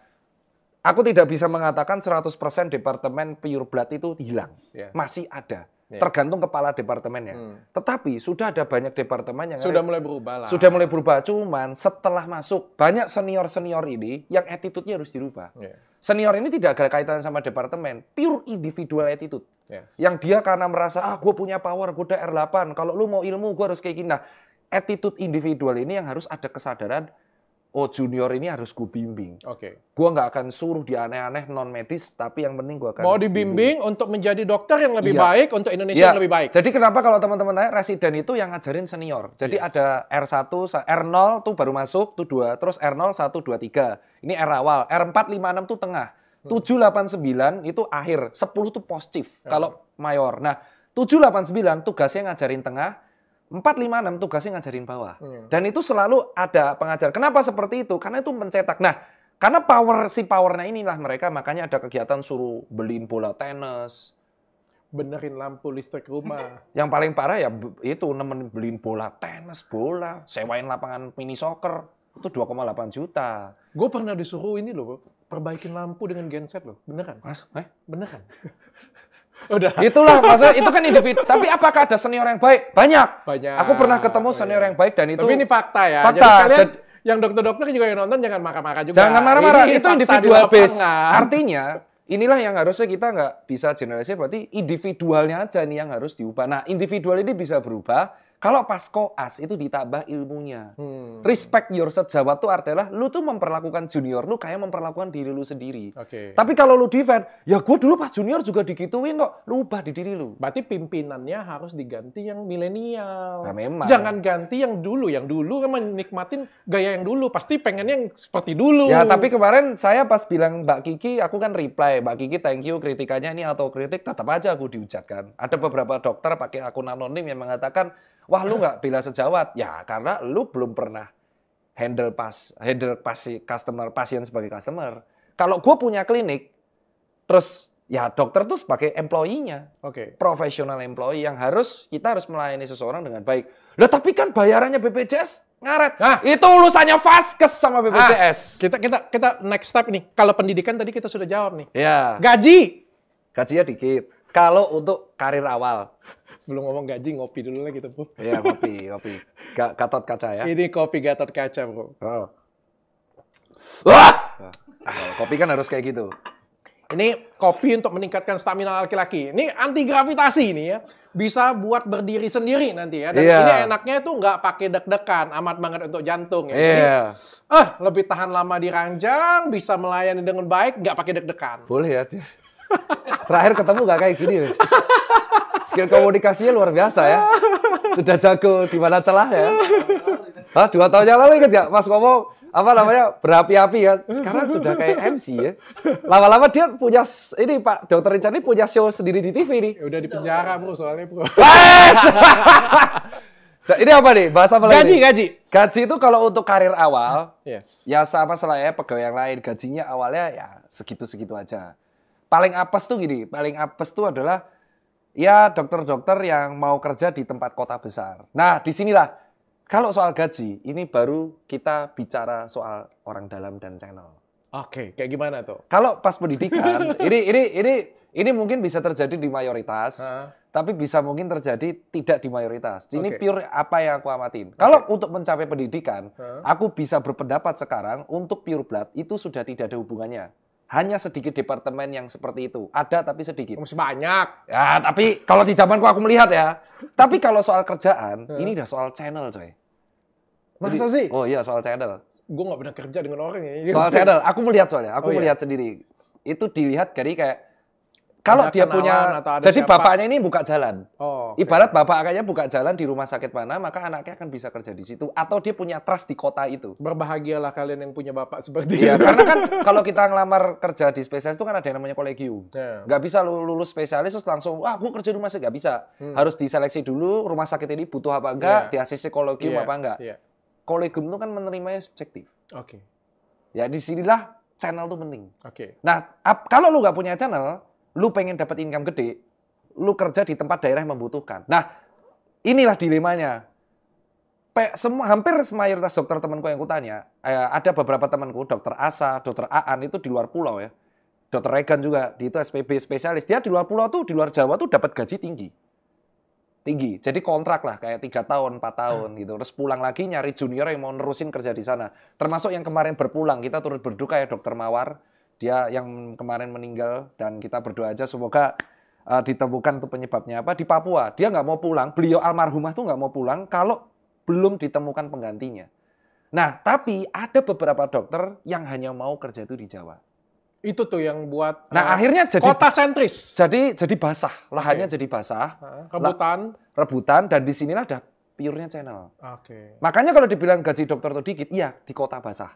aku tidak bisa mengatakan 100% departemen pure blood itu hilang. Masih ada. Tergantung kepala departemennya. Tetapi sudah ada banyak departemen yang sudah mulai berubah lah. Sudah mulai berubah. Cuman setelah masuk banyak senior-senior ini yang attitude-nya harus dirubah. Senior ini tidak ada kaitan sama departemen, pure individual attitude. Yang dia karena merasa gue punya power, gue udah R8. Kalau lu mau ilmu gue harus kayak gini. Nah, attitude individual ini yang harus ada kesadaran. Junior ini harus gue bimbing. Gue nggak akan suruh dia aneh-aneh non-medis, tapi yang penting gue akan mau dibimbing untuk menjadi dokter yang lebih baik, untuk Indonesia yang lebih baik. Jadi kenapa kalau teman-teman tanya, residen itu yang ngajarin senior. Jadi ada R1, R0 tuh baru masuk, tuh 2, terus R0, 1, 2, 3. Ini R awal, R4, 5, 6 tuh tengah. 7, 8, 9 itu akhir, 10 tuh positif kalau mayor. Nah, 7, 8, 9 tugasnya ngajarin tengah, 4, 5, 6 tugasnya ngajarin bawah. Dan itu selalu ada pengajar. Kenapa seperti itu? Karena itu mencetak. Nah, karena powernya inilah mereka, makanya ada kegiatan suruh beliin bola tenis. Benerin lampu listrik rumah. Yang paling parah ya itu nemenin beliin bola tenis, sewain lapangan mini soccer. Itu 2,8 juta. Gue pernah disuruh ini loh, perbaikin lampu dengan genset loh. Beneran? Beneran. Udah. Itulah, maksudnya itu kan individu. Tapi apakah ada senior yang baik? Banyak. Aku pernah ketemu senior yang baik dan itu. Tapi ini fakta ya. Fakta. Jadi kalian yang dokter-dokter juga yang nonton jangan marah-marah juga. Jangan marah-marah. Itu individual base. Artinya inilah yang harusnya kita nggak bisa generalisir. Berarti individualnya aja nih yang harus diubah. Nah, individual ini bisa berubah. Kalau pas koas itu ditambah ilmunya. Respect your sejawat itu adalah lu tuh memperlakukan junior lu kayak memperlakukan diri lu sendiri. Tapi kalau lu defend, ya gue dulu pas junior juga digituin kok. Lu ubah di diri lu. Berarti pimpinannya harus diganti yang milenial. Nah, memang. Jangan ganti yang dulu. Yang dulu kan menikmatin gaya yang dulu. Pasti pengennya yang seperti dulu. Ya, tapi kemarin saya pas bilang Mbak Kiki, aku kan reply. Mbak Kiki, thank you kritikannya ini autokritik. Tetap aja aku dihujatkan. Ada beberapa dokter pakai akun anonim yang mengatakan, wah lu nggak bela sejawat. Ya karena lu belum pernah handle pasien sebagai customer. Kalau gue punya klinik, terus ya dokter tuh sebagai employee-nya. Professional employee yang kita harus melayani seseorang dengan baik. Lah tapi kan bayarannya BPJS ngaret. Nah, itu urusannya Vaskes sama BPJS. Kita next step nih. Kalau pendidikan tadi kita sudah jawab nih. Ya. Gajinya dikit. Kalau untuk karir awal. Sebelum ngomong gaji, ngopi dulu lah kita, Bro. Iya, kopi. Gatot kaca ya. Ini kopi Gatot kaca, Bro. Wah! Kopi kan harus kayak gitu. Ini kopi untuk meningkatkan stamina laki-laki. Ini anti gravitasi nih ya. Bisa buat berdiri sendiri nanti ya. Dan ini enaknya tuh nggak pakai deg-degan. Amat banget untuk jantung ya. Jadi, lebih tahan lama di ranjang, bisa melayani dengan baik, nggak pakai deg-degan. Boleh ya. Terakhir ketemu nggak kayak gini nih. Skill komunikasinya luar biasa ya. Sudah jago di mana celah ya. 2 tahun yang lalu ingat nggak? Mas ngomong berapi-api kan. Sekarang sudah kayak MC ya. Lama-lama dia punya, ini Pak Dr. Richard ini punya show sendiri di TV nih. Udah di penjara Bro soalnya Bro. Ini apa nih? Bahasa apa lagi? Gaji itu kalau untuk karir awal, ya sama selain pegawai yang lain. Gajinya awalnya ya segitu-segitu aja. paling apes tuh gini, paling apes tuh adalah ya dokter-dokter yang mau kerja di tempat kota besar. Nah, disinilah kalau soal gaji, ini baru kita bicara soal orang dalam dan channel. Oke, kayak gimana tuh? Kalau pas pendidikan, ini mungkin bisa terjadi di mayoritas, tapi bisa mungkin terjadi tidak di mayoritas. Ini pure apa yang aku amatin. Kalau untuk mencapai pendidikan, aku bisa berpendapat sekarang untuk pure blood itu sudah tidak ada hubungannya. Hanya sedikit departemen yang seperti itu. Ada tapi sedikit. Masih banyak. Ya, tapi kalau di zamanku aku melihat ya. Tapi kalau soal kerjaan, ini udah soal channel, coy. Masa sih? Oh iya, soal channel. Gue nggak pernah kerja dengan orang ya. Soal channel, aku melihat soalnya. Aku melihat sendiri. Itu dilihat dari kayak kalau dia punya, jadi bapaknya ini buka jalan. Ibarat bapak kayaknya buka jalan di rumah sakit mana, maka anaknya akan bisa kerja di situ. Atau dia punya trust di kota itu. Berbahagialah kalian yang punya bapak seperti itu. Iya, itu. karena kan kalau kita ngelamar kerja di spesialis itu kan ada yang namanya kolegium. Nggak bisa lulus spesialis terus langsung, wah gue kerja di rumah sakit. Nggak bisa. Harus diseleksi dulu, rumah sakit ini butuh apa enggak, di ACC kolegium apa enggak. Kolegium itu kan menerimanya subjektif. Ya disinilah channel itu penting. Nah, kalau lu nggak punya channel, lu pengen dapat income gede, lu kerja di tempat daerah yang membutuhkan. Nah, inilah dilemanya. Hampir mayoritas dokter temanku yang kutanya, ada beberapa temanku, dokter Asa, dokter Aan itu di luar pulau ya. Dokter Regan juga, di itu SPB spesialis. Dia di luar pulau tuh, di luar Jawa tuh dapat gaji tinggi. Tinggi. Jadi kontrak lah, kayak 3 tahun, 4 tahun gitu. Terus pulang lagi nyari junior yang mau nerusin kerja di sana. Termasuk yang kemarin berpulang, kita turut berduka ya dokter Mawar. Dia yang kemarin meninggal dan kita berdoa aja semoga ditemukan tuh penyebabnya apa di Papua. Dia nggak mau pulang, beliau almarhumah tuh nggak mau pulang kalau belum ditemukan penggantinya. Nah, tapi ada beberapa dokter yang hanya mau kerja itu di Jawa. Itu tuh yang buat akhirnya jadi kota sentris. Jadi basah, lahannya jadi basah. Rebutan dan disinilah ada pure-nya channel. Makanya kalau dibilang gaji dokter itu dikit, iya di kota basah.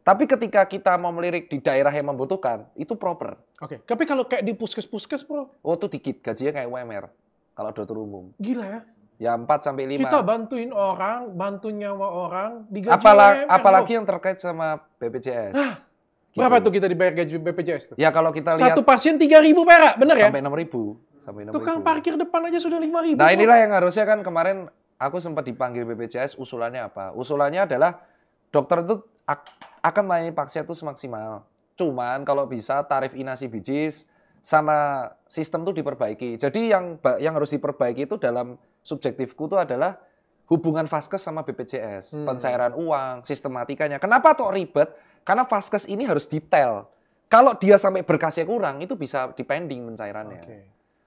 Tapi ketika kita mau melirik di daerah yang membutuhkan, itu proper. Tapi kalau kayak di puskes-puskes, bro? Oh, itu dikit. Gajinya kayak UMR. Kalau dokter umum. Gila ya? Ya 4-5. Kita bantuin orang, bantu nyawa orang, digaji UMR. Apalagi yang terkait sama BPJS. Gitu. Berapa tuh kita dibayar gaji BPJS tuh? Ya kalau kita lihat. Satu pasien 3.000 perak, bener ya? Sampai 6.000. Tukang parkir depan aja sudah 5.000. Nah inilah yang harusnya kan kemarin aku sempat dipanggil BPJS, usulannya apa? Usulannya adalah dokter itu akan melayani pasien itu semaksimal. Cuman kalau bisa tarif inasi bijis sama sistem itu diperbaiki. Jadi yang harus diperbaiki itu dalam subjektifku itu adalah hubungan Vaskes sama BPJS. Pencairan uang, sistematikanya. Kenapa kok ribet? Karena Vaskes ini harus detail. Kalau dia sampai berkasnya kurang, itu bisa dipending pencairannya.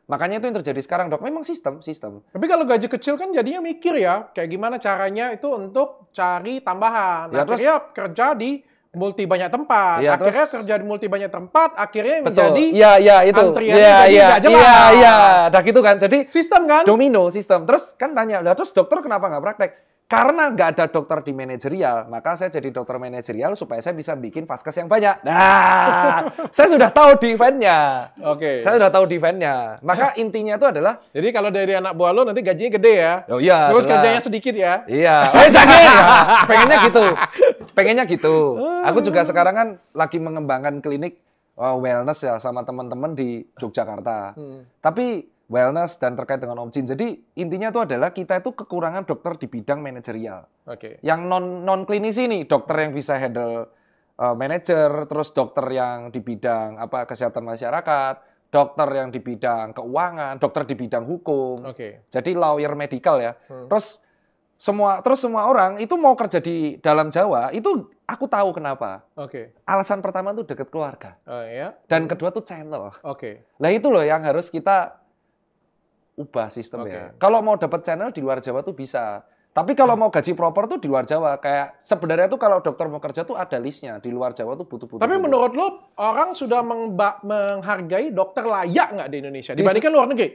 Makanya itu yang terjadi sekarang, Dok. Memang sistem. Tapi kalau gaji kecil kan jadinya mikir ya, kayak gimana caranya itu untuk cari tambahan. Ya, akhirnya kerja di multi banyak tempat. Ya, akhirnya kerja di multi banyak tempat, akhirnya menjadi antriannya jadi nggak jelas. Iya, dah gitu kan. Jadi sistem kan? Domino sistem. Terus kan tanya, terus dokter kenapa nggak praktek? Karena nggak ada dokter di manajerial, maka saya jadi dokter manajerial supaya saya bisa bikin Vaskes yang banyak. Nah, saya sudah tahu di eventnya. Saya sudah tahu di eventnya. Maka intinya itu adalah. Jadi kalau dari anak buah lo nanti gajinya gede ya. Oh iya. Terus kerjanya sedikit ya. Iya. Jangan ya. Pengennya gitu. Aku juga sekarang kan lagi mengembangkan klinik wellness ya sama teman-teman di Yogyakarta. Tapi wellness dan terkait dengan Om Jin. Jadi intinya itu adalah kita itu kekurangan dokter di bidang manajerial. Yang non klinisi nih, dokter yang bisa handle manajer, terus dokter yang di bidang kesehatan masyarakat, dokter yang di bidang keuangan, dokter di bidang hukum. Jadi lawyer medical ya. Terus semua orang itu mau kerja di dalam Jawa, itu aku tahu kenapa. Alasan pertama itu dekat keluarga. Dan kedua tuh channel. Nah itu loh yang harus kita ubah sistem ya. Kalau mau dapat channel di luar Jawa tuh bisa. Tapi kalau mau gaji proper tuh di luar Jawa. Kayak sebenarnya tuh kalau dokter mau kerja tuh ada listnya. Di luar Jawa tuh butuh. Tapi menurut lo orang sudah menghargai dokter layak nggak di Indonesia dibandingkan luar negeri?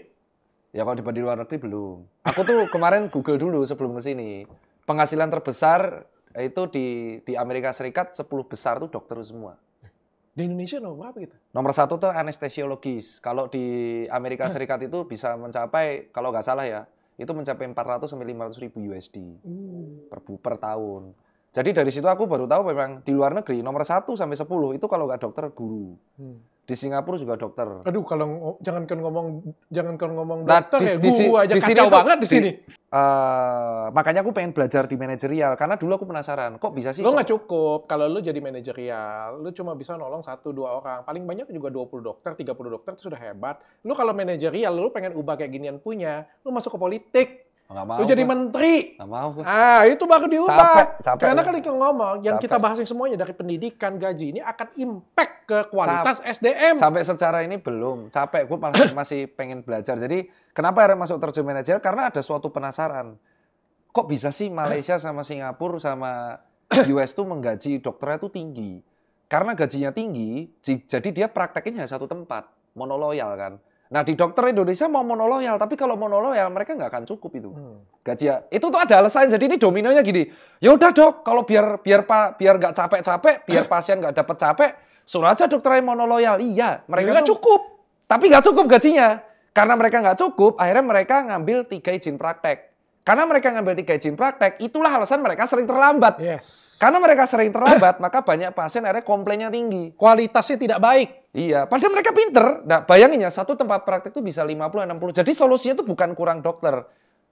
Ya kalau dibanding luar negeri belum. Aku tuh kemarin Google dulu sebelum kesini. Penghasilan terbesar itu di Amerika Serikat 10 besar tuh dokter semua. Di Indonesia nomor berapa gitu? Nomor 1 tuh anestesiologis. Kalau di Amerika Serikat itu bisa mencapai, kalau nggak salah ya, itu mencapai 400 sampai 500 ribu USD per tahun. Jadi dari situ aku baru tahu memang di luar negeri nomor 1 sampai 10 itu kalau nggak dokter guru. Di Singapura juga dokter. Aduh, kalau jangankan ngomong dokter ya, gua aja kacau banget di sini. Makanya aku pengen belajar di manajerial, karena dulu aku penasaran, kok bisa sih? Lo nggak cukup kalau lo jadi manajerial, lo cuma bisa nolong 1-2 orang. Paling banyak juga 20 dokter, 30 dokter itu sudah hebat. Lo kalau manajerial, lo pengen ubah kayak ginian punya, lo masuk ke politik. Nggak mau. Lu jadi menteri. Nggak mau. Itu baru diubah. Capek Karena kan kita ngomong, yang kita bahasin semuanya dari pendidikan, gaji, ini akan impact ke kualitas SDM. Sampai secara ini belum. Capek, gue masih pengen belajar. Jadi, kenapa akhirnya masuk terjun manajer? Karena ada suatu penasaran. Kok bisa sih Malaysia sama Singapura sama US tuh menggaji dokternya tuh tinggi? Karena gajinya tinggi, jadi dia prakteknya hanya satu tempat. Monoloyal kan. Nah di dokter Indonesia mau monoloyal, tapi kalau monoloyal mereka nggak akan cukup itu gaji ya. Itu tuh ada alasan. Jadi ini dominonya gini. Ya udah dok, kalau biar nggak capek-capek, biar pasien nggak dapat capek, suruh aja dokter yang monoloyal. Iya, mereka nggak cukup. Tapi nggak cukup gajinya. Karena mereka nggak cukup, akhirnya mereka ngambil 3 izin praktek. Karena mereka ngambil 3 izin praktek, itulah alasan mereka sering terlambat. Yes. Karena mereka sering terlambat, maka banyak pasien akhirnya komplainnya tinggi. Kualitasnya tidak baik. Iya, padahal mereka pinter. Nah, bayangin ya, satu tempat praktek itu bisa 50-60. Jadi solusinya itu bukan kurang dokter.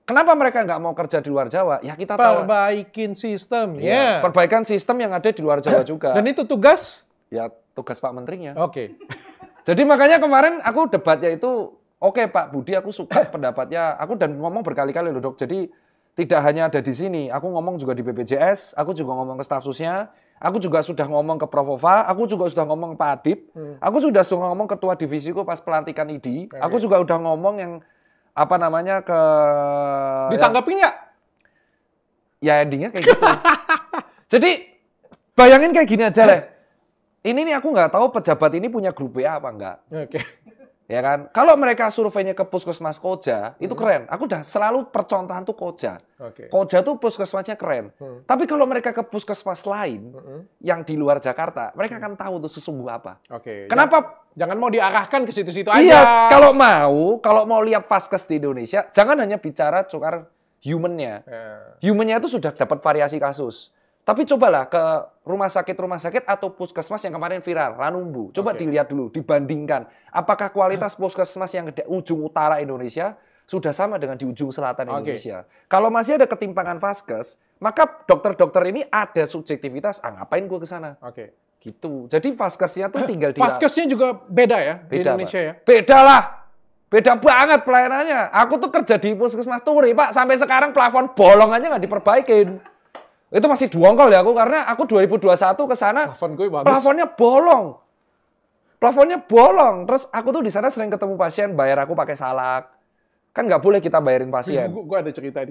Kenapa mereka nggak mau kerja di luar Jawa? Ya kita tahu. Perbaikin sistem. Ya. Perbaikan sistem yang ada di luar Jawa juga. Dan itu tugas? Ya, tugas Pak Menterinya. Oke. Jadi makanya kemarin aku debatnya itu, oke Pak Budi, aku suka pendapatnya. Aku dan ngomong berkali-kali loh dok. Jadi tidak hanya ada di sini. Aku ngomong juga di BPJS. Aku juga ngomong ke staf susnya. Aku juga sudah ngomong ke Provova. Aku juga sudah ngomong ke Pak Adib. Aku sudah ngomong ketua divisiku pas pelantikan ID. Okay. Aku juga udah ngomong yang apa namanya ke. Ditanggapin nggak? Ya endingnya kayak gitu. Jadi bayangin kayak gini aja lah. Ini nih aku nggak tahu pejabat ini punya grup WA apa enggak. Oke. Ya kan? Kalau mereka surveinya ke Puskesmas Koja, itu keren. Aku udah selalu percontohan tuh Koja. Koja tuh puskesmasnya keren. Tapi kalau mereka ke puskesmas lain yang di luar Jakarta, mereka akan tahu tuh sesungguh apa. Kenapa? Jangan mau diarahkan ke situ-situ aja. Iya, kalau mau lihat Vaskes di Indonesia, jangan hanya bicara soal human-nya. Human-nya itu sudah dapat variasi kasus. Tapi cobalah ke rumah sakit atau puskesmas yang kemarin viral, Ranumbu. Coba dilihat dulu, dibandingkan. Apakah kualitas puskesmas yang di ujung utara Indonesia sudah sama dengan di ujung selatan Indonesia? Kalau masih ada ketimpangan Vaskes, maka dokter-dokter ini ada subjektivitas, ngapain gue ke sana? Gitu. Jadi Vaskesnya tuh tinggal di... Vaskesnya juga beda ya di Indonesia ya? Beda lah. Beda banget pelayanannya. Aku tuh kerja di puskesmas Turi, Pak. Sampai sekarang plafon bolong aja nggak diperbaikin. Itu masih dongkol ya aku, karena aku 2021 ke sana, plafonnya bolong. Plafonnya bolong. Terus aku tuh di sana sering ketemu pasien, bayar aku pakai salak. Kan nggak boleh kita bayarin pasien. Gue ada cerita.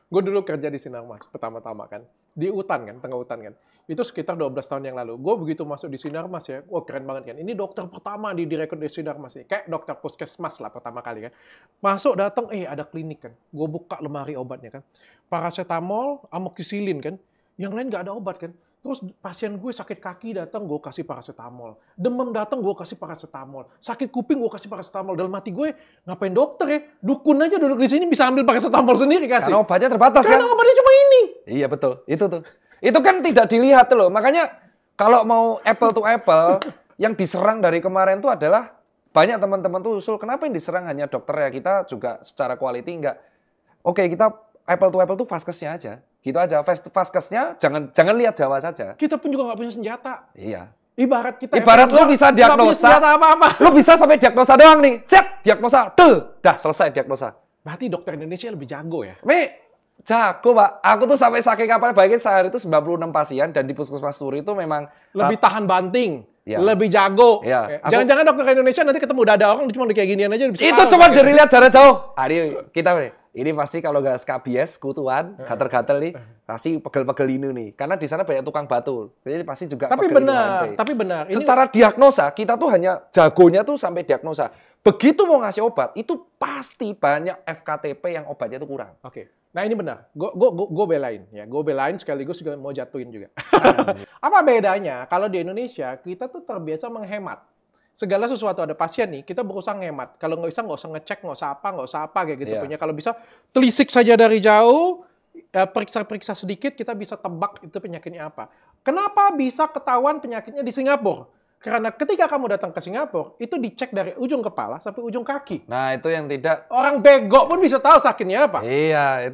Gue dulu kerja di Sinarmas, pertama-tama kan. Di hutan kan, tengah hutan kan. Itu sekitar 12 tahun yang lalu. Gue begitu masuk di Sinarmas ya, wah keren banget kan. Ini dokter pertama di direkrut di Sinarmas nih. Kayak dokter puskesmas lah pertama kali kan. Masuk datang, ada klinik kan. Gue buka lemari obatnya kan. Paracetamol, amoxicillin kan. Yang lain nggak ada obat kan. Terus pasien gue sakit kaki datang, gue kasih paracetamol. Demam datang, gue kasih paracetamol. Sakit kuping, gue kasih paracetamol. Dalam hati gue, ngapain dokter ya? Dukun aja duduk di sini bisa ambil paracetamol sendiri kasih. Karena obatnya terbatas kan? Karena obatnya cuma ini. Iya betul, itu tuh. Itu kan tidak dilihat loh. Makanya kalau mau apple to apple, yang diserang dari kemarin tuh adalah banyak teman-teman tuh usul, kenapa yang diserang hanya dokter ya? Kita juga secara quality enggak. Oke, kita apple to apple tuh Vaskesnya aja. Gitu aja. Vaskesnya jangan lihat Jawa saja. Kita pun juga nggak punya senjata. Iya. Ibarat lu bisa diagnosa. Lu bisa sampai diagnosa doang nih. Siap, diagnosa. Dah selesai diagnosa. Berarti dokter Indonesia lebih jago ya? Jago, Pak. Aku tuh sampai saking kapal bayangin sehari itu 96 pasien dan di Puskesmas Turi itu memang lebih tahan banting. Ya. Lebih jago. Ya. Jangan-jangan dokter Indonesia nanti ketemu dada orang cuma kayak ginian aja bisa. Itu cuma dari lihat jarak jauh. Ini pasti kalau nggak skabies, kutuan, gatel-gatel nih, pasti pegel-pegel ini nih. Karena di sana banyak tukang batu. Jadi pasti juga Tapi benar. Secara diagnosa, kita tuh hanya jagonya tuh sampai diagnosa. Begitu mau ngasih obat, itu pasti banyak FKTP yang obatnya itu kurang. Nah ini benar. Gue belain. Ya. Gue belain sekaligus juga mau jatuhin juga. Apa bedanya kalau di Indonesia, kita tuh terbiasa menghemat. Segala sesuatu ada pasien nih, kita berusaha ngemat. Kalau nggak usah ngecek, nggak usah apa kayak gitu punya. Kalau bisa telisik saja dari jauh, periksa-periksa sedikit, kita bisa tebak itu penyakitnya apa. Kenapa bisa ketahuan penyakitnya di Singapura? Karena ketika kamu datang ke Singapura, itu dicek dari ujung kepala sampai ujung kaki. Nah, itu yang tidak... Orang bego pun bisa tahu sakitnya apa. Iya,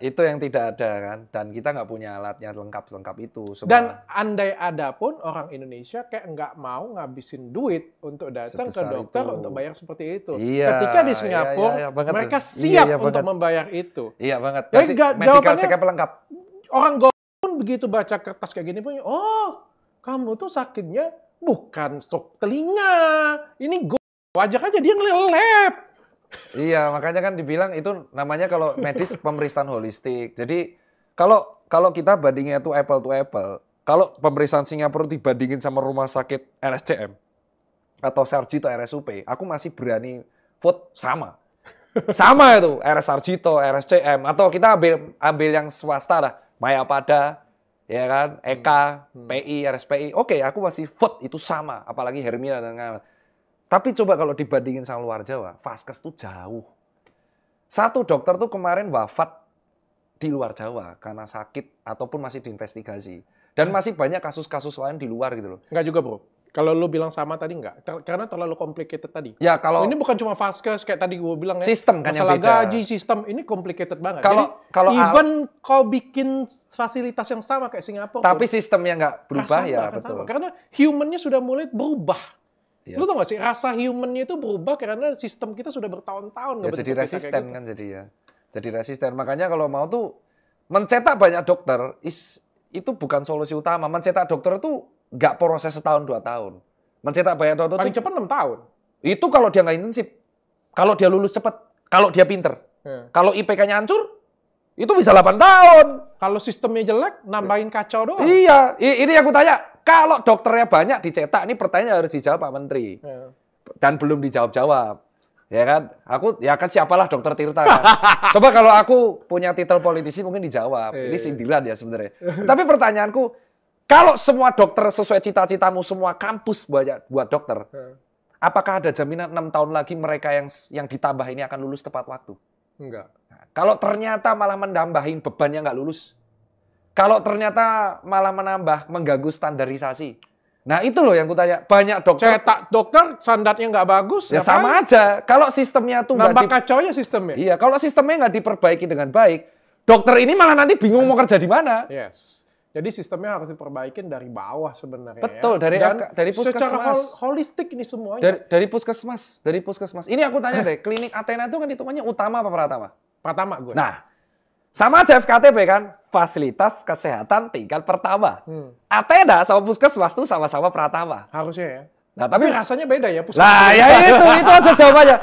itu yang tidak ada kan. Dan kita nggak punya alatnya lengkap itu. Semua. Dan andai ada pun orang Indonesia kayak nggak mau ngabisin duit untuk datang ke dokter untuk bayar seperti itu. Iya, ketika di Singapura, mereka siap untuk membayar itu. Iya banget. Medical check-up lengkap. Orang go pun begitu baca kertas kayak gini punya, oh kamu tuh sakitnya bukan stroke telinga, ini wajar aja dia ngelelep. Iya, makanya kan dibilang itu namanya kalau medis pemeriksaan holistik. Jadi kalau kita bandingnya itu apple to apple, kalau pemeriksaan Singapura dibandingin sama rumah sakit RSCM atau Sarjito RSUP, aku masih berani vote sama. Sama itu, RS Sarjito, RSCM, atau kita ambil yang swasta lah, Mayapada, ya kan, Eka, PI, RSPI, oke, aku masih vote itu sama, apalagi Hermina dan kawan. Tapi coba kalau dibandingin sama luar Jawa, Vaskes tuh jauh. Satu dokter tuh kemarin wafat di luar Jawa karena sakit ataupun masih diinvestigasi. Dan masih banyak kasus-kasus lain di luar gitu loh. Enggak juga, Bro. Kalau lu bilang sama tadi enggak, karena terlalu complicated tadi. Ya kalau ini bukan cuma Vaskes kayak tadi gue bilang ya. Sistem kan masalah yang beda. gaji, sistem ini complicated banget. Kalau even kau bikin fasilitas yang sama kayak Singapura, tapi sistemnya nggak berubah ya betul. Sama. Karena humannya sudah mulai berubah. Ya. Lu tau gak sih rasa humannya itu berubah karena sistem kita sudah bertahun-tahun nggak jadi resisten gitu. kan jadi ya. Jadi resisten. Makanya kalau mau tuh mencetak banyak dokter itu bukan solusi utama. Mencetak dokter itu nggak proses setahun 2 tahun. Mencetak banyak dokter paling cepat 6 tahun. Itu kalau dia nggak intensif. Kalau dia lulus cepat, kalau dia pinter. Kalau IPK-nya hancur, itu bisa 8 tahun. Kalau sistemnya jelek, nambahin kacau doang. Iya, ini yang aku tanya. Kalau dokternya banyak dicetak, ini pertanyaan harus dijawab Pak Menteri. Dan belum dijawab-jawab. Ya kan? Ya kan siapalah dokter Tirta kan. Coba kalau aku punya titel politisi mungkin dijawab. Ini sindiran ya sebenarnya. Tapi pertanyaanku, kalau semua dokter sesuai cita-citamu, semua kampus buat dokter, apakah ada jaminan 6 tahun lagi mereka yang ditambah ini akan lulus tepat waktu? Enggak. Nah, kalau ternyata malah menambahin beban yang nggak lulus, kalau ternyata malah mengganggu standarisasi, nah itu loh yang kutanya. Banyak dokter cetak dokter standarnya nggak bagus, ya sama aja. Kalau sistemnya tuh nambah kacau ya sistemnya. Iya, kalau sistemnya nggak diperbaiki dengan baik, dokter ini malah nanti bingung mau kerja di mana. Yes. Jadi sistemnya harus diperbaikin dari bawah sebenarnya. Betul, ya. dari puskesmas. Secara holistik ini semuanya. Dari puskesmas. Ini aku tanya deh, klinik Athena itu kan hitungannya utama apa pratama? Pratama gue. Nah, sama aja FKTP kan, fasilitas kesehatan tingkat pertama. Athena sama puskesmas itu sama-sama pratama. Harusnya ya. Nah, tapi rasanya beda ya puskesmas. Nah, ya itu aja jawabannya.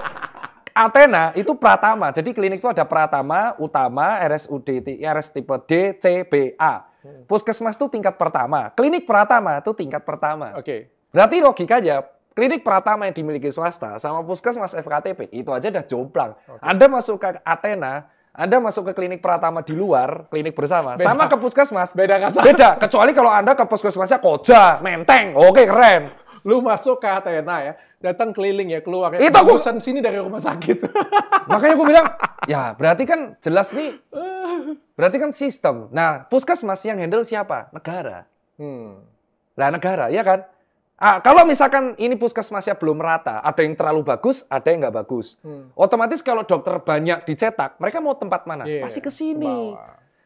Athena itu pratama. Jadi klinik itu ada pratama, utama, RSUD, RS tipe D, C, B, A. Puskesmas itu tingkat pertama. Klinik pratama itu tingkat pertama. Oke. Berarti logikanya, klinik pratama yang dimiliki swasta sama puskesmas FKTP, itu aja udah jomplang. Anda masuk ke Athena, Anda masuk ke klinik pratama di luar, klinik bersama, beda. Sama ke puskesmas. Beda. Kecuali kalau Anda ke puskesmasnya Koja, Menteng, oke keren. Lu masuk ke Athena ya, datang keliling ya, keluar ya. Itu aku sini dari rumah sakit. Makanya aku bilang, ya berarti kan jelas nih, berarti kan sistem. Nah, puskesmas yang handle siapa? Negara. Lah negara, ya kan? Kalau misalkan ini puskesmasnya belum merata, ada yang terlalu bagus, ada yang nggak bagus. Otomatis kalau dokter banyak dicetak, mereka mau tempat mana? Pasti ke sini.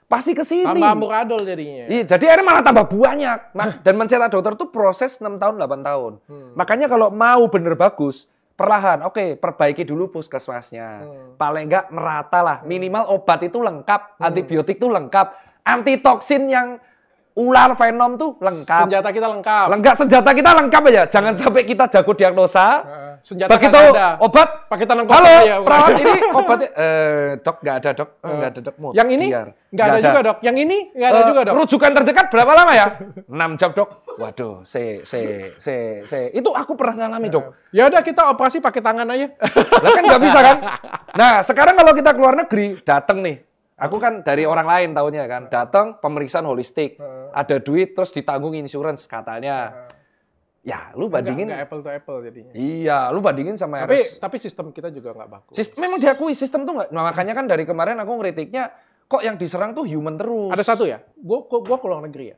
Pasti ke sini. Tambah amburadul jadinya. Iya, jadi akhirnya malah tambah banyak. Dan mencetak dokter itu proses 6 tahun, 8 tahun. Makanya kalau mau bener bagus, perlahan, oke, perbaiki dulu puskesmasnya. Paling nggak merata lah. Minimal obat itu lengkap, antibiotik itu lengkap, antitoksin yang ular venom tuh lengkap. Senjata kita lengkap. Senjata kita lengkap aja. Jangan sampai kita jago diagnosa. Senjata begitu ada. Obat, pakai tangan kosong aja. Halo, perawat ini obatnya, dok nggak ada dok, nggak ada dok. Yang ini nggak ada juga dok. Yang ini nggak ada juga dok. Rujukan terdekat berapa lama ya? 6 jam dok. Waduh, itu aku pernah ngalami dok. Ya udah kita operasi pakai tangan aja. Lah kan nggak bisa kan? Nah sekarang kalau kita keluar negeri, datang nih. Aku kan dari orang lain taunya kan, datang pemeriksaan holistik, ada duit terus ditanggung insurance katanya. Ya, lu bandingin nggak apple to apple jadinya. Iya, lu bandingin sama tapi sistem kita juga nggak bagus. Memang diakui sistem tuh nggak. Nah, makanya kan dari kemarin aku ngeritiknya kok yang diserang tuh human terus. Ada satu ya, gua keluar negeri ya.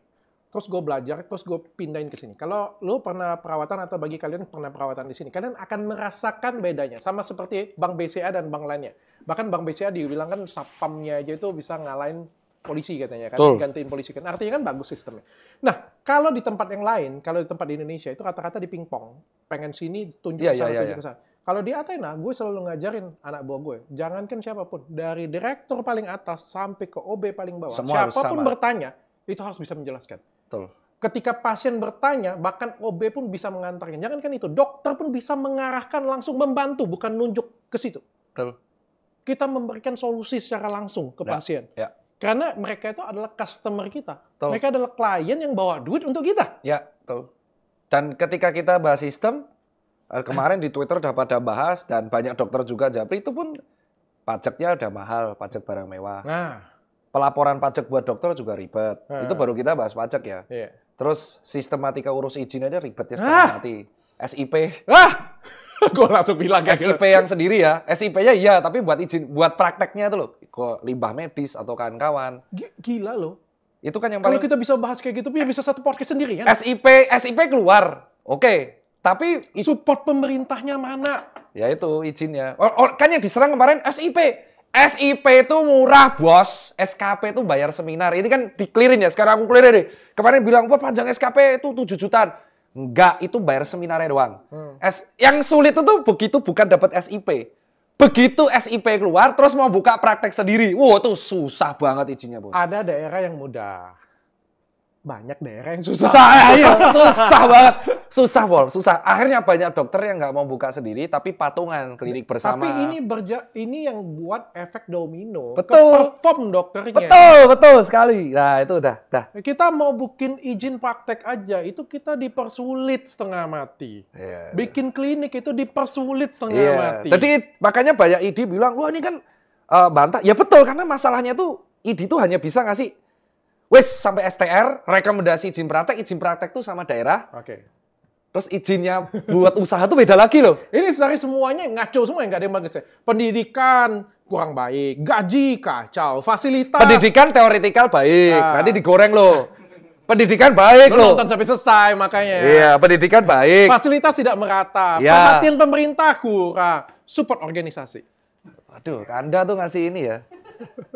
terus gue belajar, terus gue pindahin ke sini. Kalau lo pernah perawatan atau bagi kalian pernah perawatan di sini, kalian akan merasakan bedanya. Sama seperti Bank BCA dan bank lainnya. Bahkan Bank BCA dibilang kan satpamnya aja itu bisa ngalahin polisi katanya kan, gantiin polisi kan. Artinya kan bagus sistemnya. Nah, kalau di tempat yang lain, kalau di tempat di Indonesia itu rata-rata di pingpong. Pengen sini, tunjuk ke sana, tunjuk ke sana. Kalau di Athena, gue selalu ngajarin anak buah gue, jangankan siapapun, dari direktur paling atas sampai ke OB paling bawah, semua siapapun bertanya, itu harus bisa menjelaskan. Betul. Ketika pasien bertanya, bahkan OB pun bisa mengantarkan. Jangankan itu, dokter pun bisa mengarahkan langsung membantu, bukan nunjuk ke situ. Betul. Kita memberikan solusi secara langsung ke pasien. Ya. Karena mereka itu adalah customer kita. Betul. Mereka adalah klien yang bawa duit untuk kita. Ya, betul. Dan ketika kita bahas sistem, kemarin di Twitter udah pada bahas, dan banyak dokter juga japri, itu pun pajaknya udah mahal, pajak barang mewah. Nah. Pelaporan pajak buat dokter juga ribet. Itu baru kita bahas pajak ya. Iya. Terus sistematika urus izin aja ribetnya setengah mati. SIP. Gue langsung bilang SIP yang sendiri ya. SIP-nya iya, tapi buat izin, buat prakteknya itu loh. Kok limbah medis atau kawan-kawan. Gila loh. Itu kan yang paling... Kalau kita bisa bahas kayak gitu, bisa satu podcast sendiri ya. SIP keluar. Oke. Tapi... Support pemerintahnya mana? Ya itu izinnya. Kan yang diserang kemarin SIP. SIP itu murah, bos. SKP itu bayar seminar. Ini kan di-clearin ya. Sekarang aku clearin deh. Kemarin bilang, wah panjang SKP itu 7 jutaan. Enggak, itu bayar seminarnya doang. Yang sulit itu begitu bukan dapat SIP. Begitu SIP keluar, terus mau buka praktek sendiri. Wow, itu susah banget izinnya, bos. Ada daerah yang mudah. Banyak daerah yang susah. Susah banget. Susah, Pol. Susah. Akhirnya banyak dokter yang nggak mau buka sendiri, tapi patungan klinik bersama. Tapi ini yang buat efek domino. Betul. Perform dokternya. Betul sekali. Nah, itu udah. Kita mau bikin izin praktek aja, itu kita dipersulit setengah mati. Yeah. Bikin klinik itu dipersulit setengah mati. Jadi makanya banyak ID bilang, wah ini kan bantah. Ya betul, karena masalahnya tuh ID tuh hanya bisa ngasih sampai STR, rekomendasi izin praktek tuh sama daerah. Oke. Terus izinnya buat usaha tuh beda lagi loh. Ini dari semuanya ngaco semua, nggak ada yang bagus. Pendidikan kurang baik, gaji kacau, fasilitas. Pendidikan teoretikal baik, nanti digoreng loh. Pendidikan baik loh. Nonton sampai selesai makanya. Iya, pendidikan baik. Fasilitas tidak merata, perhatian pemerintah kurang, support organisasi. Aduh, Anda tuh ngasih ini ya.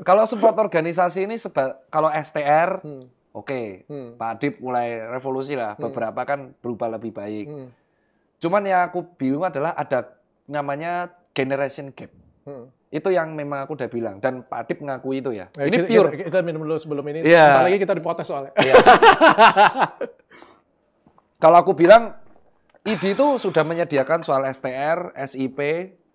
Kalau support organisasi ini, kalau STR, oke. Pak Adib mulai revolusi lah. Beberapa kan berubah lebih baik. Cuman yang aku bingung adalah ada namanya generation gap. Itu yang memang aku udah bilang. Dan Pak Adib ngakui itu ya. Ini pure. Kita minum dulu sebelum ini. Sebentar lagi kita diprotes soalnya. Kalau aku bilang, ID itu sudah menyediakan soal STR, SIP,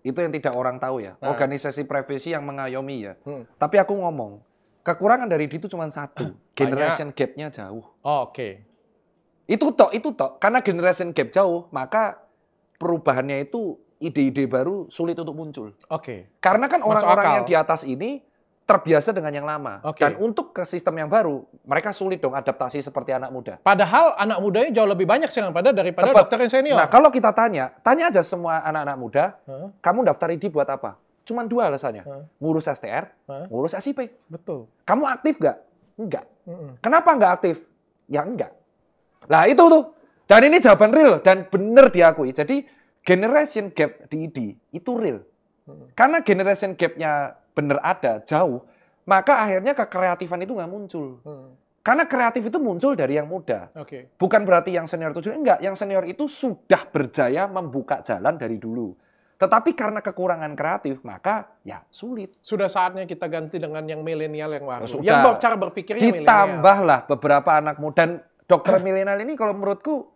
itu yang tidak orang tahu ya. Organisasi profesi yang mengayomi ya. Tapi aku ngomong, kekurangan dari ID itu cuma satu. Generation gap-nya jauh. Oke. Itu tok. Karena generation gap jauh, maka perubahannya itu ide-ide baru sulit untuk muncul. Oke. Karena kan orang-orang yang di atas ini terbiasa dengan yang lama. Dan untuk ke sistem yang baru, mereka sulit dong adaptasi seperti anak muda. Padahal anak mudanya jauh lebih banyak sih daripada dokter yang senior. Nah, kalau kita tanya aja semua anak-anak muda, kamu daftar ID buat apa? Cuman 2 alasannya. Ngurus STR, ngurus SIP. Betul. Kamu aktif nggak? Enggak. Kenapa nggak aktif? Ya enggak. Nah, itu tuh. Dan ini jawaban real dan benar diakui. Jadi, generation gap di ID itu real. Karena generation gap-nya benar ada, jauh, maka akhirnya kekreatifan itu nggak muncul. Karena kreatif itu muncul dari yang muda. Bukan berarti yang senior itu enggak. Yang senior itu sudah berjaya membuka jalan dari dulu. Tetapi karena kekurangan kreatif, maka ya sulit. Sudah saatnya kita ganti dengan yang milenial yang baru. Yang cara berpikirnya milenial. Ditambahlah beberapa anak muda. Dan dokter milenial ini kalau menurutku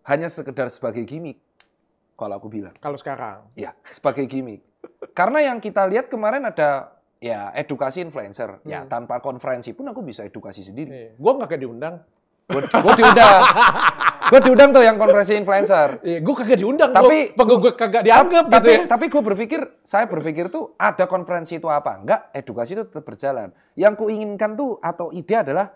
hanya sekedar sebagai gimmick. Kalau aku bilang. Kalau sekarang? Ya, sebagai gimmick. Karena yang kita lihat kemarin ada ya edukasi influencer. Ya, tanpa konferensi pun aku bisa edukasi sendiri. Gue nggak diundang. Gue diundang. Gue diundang tuh yang konferensi influencer. Gue kagak diundang. Tapi gue kagak dianggap gitu ya. Tapi saya berpikir tuh ada konferensi itu apa? Enggak, edukasi itu tetap berjalan. Yang kuinginkan tuh atau ide adalah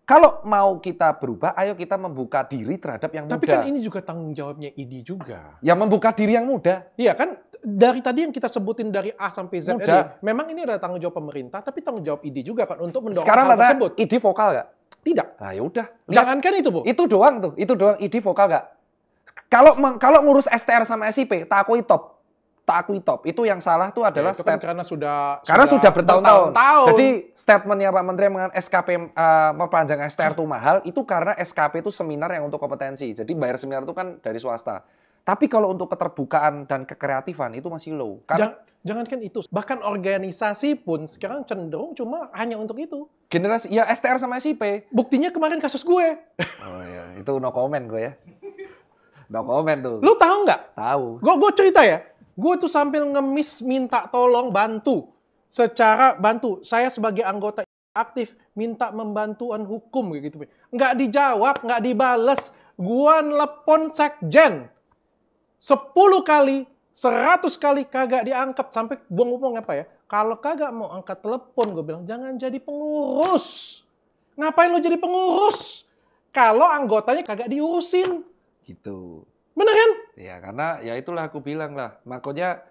kalau mau kita berubah, ayo kita membuka diri terhadap yang muda. Tapi kan ini juga tanggung jawabnya ID juga. Ya membuka diri yang muda. Iya kan, dari tadi yang kita sebutin dari A sampai Z ini, memang ini adalah tanggung jawab pemerintah, tapi tanggung jawab ID juga kan untuk mendorong hal tersebut. ID vokal nggak? Tidak. Nah ya udah. Jangankan itu, Bu. Itu doang tuh. Itu doang. ID vokal nggak? Kalau ngurus STR sama SIP, tak akui top. Itu yang salah tuh adalah itu kan karena sudah bertahun-tahun. Jadi statementnya Pak Menteri yang SKP memperpanjang STR itu mahal, itu karena SKP itu seminar yang untuk kompetensi. Jadi bayar seminar itu kan dari swasta. Tapi kalau untuk keterbukaan dan kekreatifan itu masih low. Jangankan itu, bahkan organisasi pun sekarang cenderung cuma hanya untuk itu. Generasi ya STR sama SIP. Buktinya kemarin kasus gue. Oh ya, itu no comment gue ya. No comment tuh. Lu tahu nggak? Tahu. Gue cerita ya. Gue tuh sambil ngemis minta tolong bantu. Saya sebagai anggota aktif minta membantuan hukum gitu. Nggak dijawab, nggak dibales. Gue nelpon sekjen 10 kali, 100 kali kagak diangkat. Sampai gue ngomong apa ya? Kalau kagak mau angkat telepon, gue bilang jangan jadi pengurus. Ngapain lo jadi pengurus? Kalau anggotanya kagak diurusin. Gitu. Bener kan? Ya karena ya itulah aku bilang lah. Makanya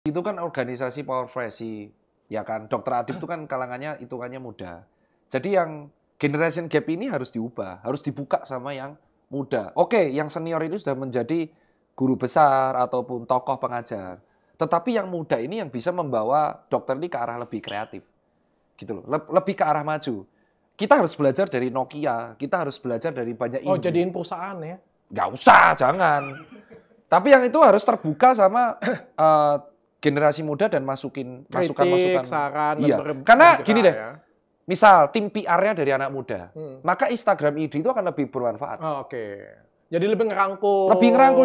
itu kan organisasi power frasi. Ya kan, Dokter Adib itu kan kalangannya hitungannya muda. Jadi yang generation gap ini harus diubah. Harus dibuka sama yang muda. Oke, yang senior ini sudah menjadi guru besar ataupun tokoh pengajar. Tetapi yang muda ini yang bisa membawa dokter ini ke arah lebih kreatif. Gitu loh. Lebih ke arah maju. Kita harus belajar dari Nokia. Kita harus belajar dari banyak Oh, jadiin perusahaan ya? Nggak usah, jangan. Tapi yang itu harus terbuka sama generasi muda dan masukan-masukan. Saran, iya. Karena gini deh, misal tim PR-nya dari anak muda, maka Instagram ID itu akan lebih bermanfaat. Oh, oke. Jadi lebih ngerangkul.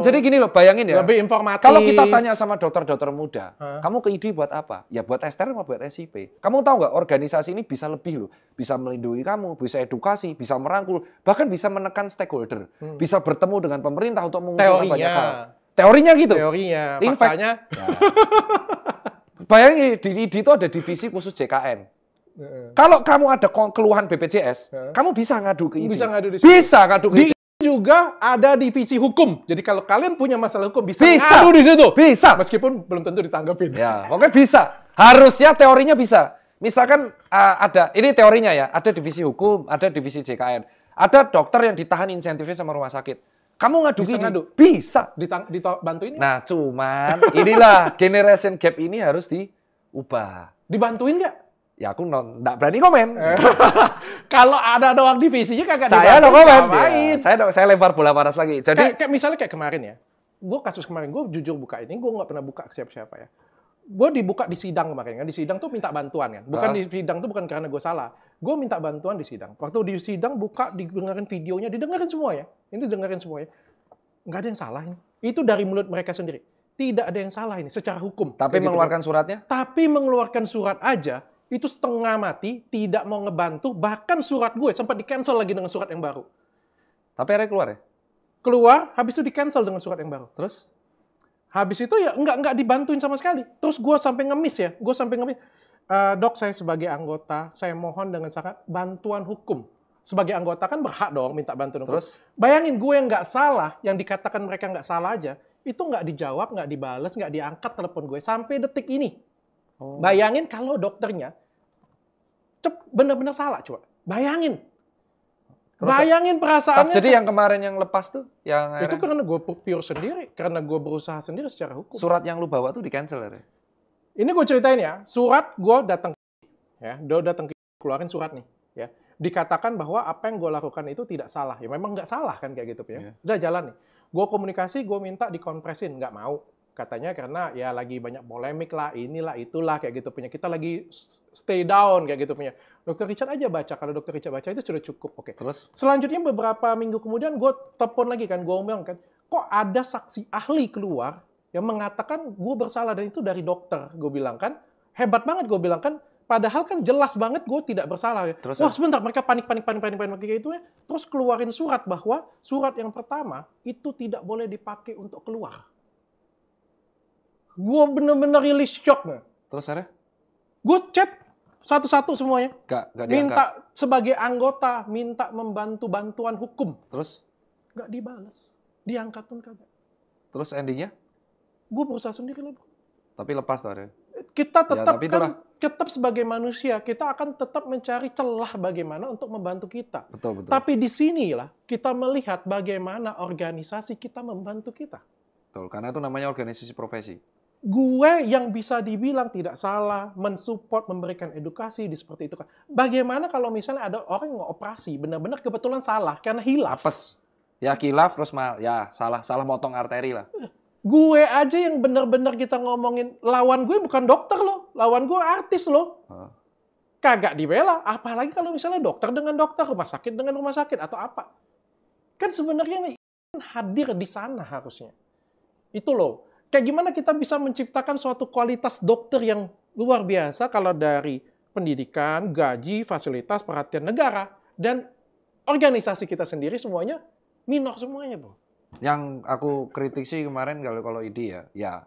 Jadi gini loh, bayangin ya. Lebih informatif. Kalau kita tanya sama dokter-dokter muda, kamu ke ID buat apa? Ya buat STR sama buat SIP. Kamu tahu nggak, organisasi ini bisa lebih loh. Bisa melindungi kamu, bisa edukasi, bisa merangkul, bahkan bisa menekan stakeholder. Bisa bertemu dengan pemerintah untuk mengusulkan banyak hal. Teorinya gitu. Teorinya, faktanya. Ya. Bayangin, di ID itu ada divisi khusus JKN. Kalau kamu ada keluhan BPJS, kamu bisa ngadu ke ID. Bisa ngadu di situ. Bisa ngadu ke ID. Juga ada divisi hukum. Jadi kalau kalian punya masalah hukum bisa ngadu di situ. Bisa. Meskipun belum tentu ditanggapin. Ya, oke bisa. Harusnya teorinya bisa. Misalkan ada, ini teorinya ya, ada divisi hukum, ada divisi JKN. Ada dokter yang ditahan insentifnya sama rumah sakit. Kamu ngadu bisa ngadu? Bisa. Dibantuin? Nah, cuman inilah generation gap ini harus diubah. Dibantuin nggak? Ya aku nggak berani komen. Kalau ada doang divisinya kagak dibantuin. Saya no komen. Ya, saya lempar bola panas lagi. Jadi misalnya kayak kemarin ya. Kasus kemarin, gue jujur buka ini, gue nggak pernah buka siapa-siapa ya. Gue dibuka di sidang kemarin kan. Di sidang tuh minta bantuan kan. Di sidang tuh bukan karena gue salah. Gue minta bantuan di sidang. Waktu di sidang buka, didengarin videonya, didengarin semua ya. Ini didengarin semua ya. Nggak ada yang salah ini. Itu dari mulut mereka sendiri. Tidak ada yang salah ini secara hukum. Tapi mengeluarkan suratnya? Tapi mengeluarkan surat aja, itu setengah mati, tidak mau ngebantu, bahkan surat gue sempat di-cancel lagi dengan surat yang baru. Tapi akhirnya keluar ya? Keluar, habis itu di-cancel dengan surat yang baru. Terus? Habis itu ya nggak dibantuin sama sekali. Terus gue sampai ngemis ya, dok saya sebagai anggota, saya mohon dengan sangat bantuan hukum. Sebagai anggota kan berhak dong minta bantuan hukum. Terus? Bayangin gue yang nggak salah, yang dikatakan mereka nggak salah aja, itu nggak dijawab, nggak dibales, nggak diangkat telepon gue sampai detik ini. Oh. Bayangin kalau dokternya benar-benar salah, coba. Bayangin. Terus, bayangin perasaannya. Jadi yang kemarin yang lepas tuh, yang itu karena gue pure sendiri, karena gue berusaha sendiri secara hukum. Surat yang lu bawa tuh di-cancel ya? Ini gue ceritain ya, surat gue datang keluarin surat nih, ya. Dikatakan bahwa apa yang gue lakukan itu tidak salah. Ya memang nggak salah kan kayak gitu ya. Udah jalan nih. Gue komunikasi, gue minta dikompresin, nggak mau. Katanya karena ya lagi banyak polemik lah, inilah, itulah, kayak gitu punya. Kita lagi stay down, kayak gitu punya. Dr. Richard aja baca, kalau Dr. Richard baca itu sudah cukup. Oke. Terus? Selanjutnya beberapa minggu kemudian gue telepon lagi kan, gue bilang kan, kok ada saksi ahli keluar yang mengatakan gue bersalah, dan itu dari dokter. Gue bilang kan, hebat banget gue bilang kan, padahal kan jelas banget gue tidak bersalah. Ya. Terus, wah sebentar, mereka panik kayak gitu ya. Terus keluarin surat bahwa surat yang pertama itu tidak boleh dipakai untuk keluar. Gue bener-bener really shock. Terus ada? Gue chat satu-satu semuanya. Gak minta sebagai anggota, minta membantu bantuan hukum. Terus? Gak dibales. Diangkat pun kagak. Terus endingnya? Gue berusaha sendiri lah. Tapi lepas tuh ada? Kita tetap ya, tapi kan tetap sebagai manusia, kita akan tetap mencari celah bagaimana untuk membantu kita. Betul. Tapi di sinilah kita melihat bagaimana organisasi kita membantu kita. Betul, karena itu namanya organisasi profesi. Gue yang bisa dibilang tidak salah, mensupport, memberikan edukasi di seperti itu. Bagaimana kalau misalnya ada orang yang operasi, benar-benar kebetulan salah, karena hilaf. Apes. Ya kilaf, terus ya salah motong arteri lah. Gue aja yang benar-benar kita ngomongin, lawan gue bukan dokter loh, lawan gue artis loh. Kagak dibela, apalagi kalau misalnya dokter dengan dokter, rumah sakit dengan rumah sakit, atau apa. Kan sebenarnya hadir di sana harusnya. Itu loh. Kayak gimana kita bisa menciptakan suatu kualitas dokter yang luar biasa kalau dari pendidikan, gaji, fasilitas, perhatian negara, dan organisasi kita sendiri semuanya minor semuanya, Bro. Yang aku kritik sih kemarin kalau ide ya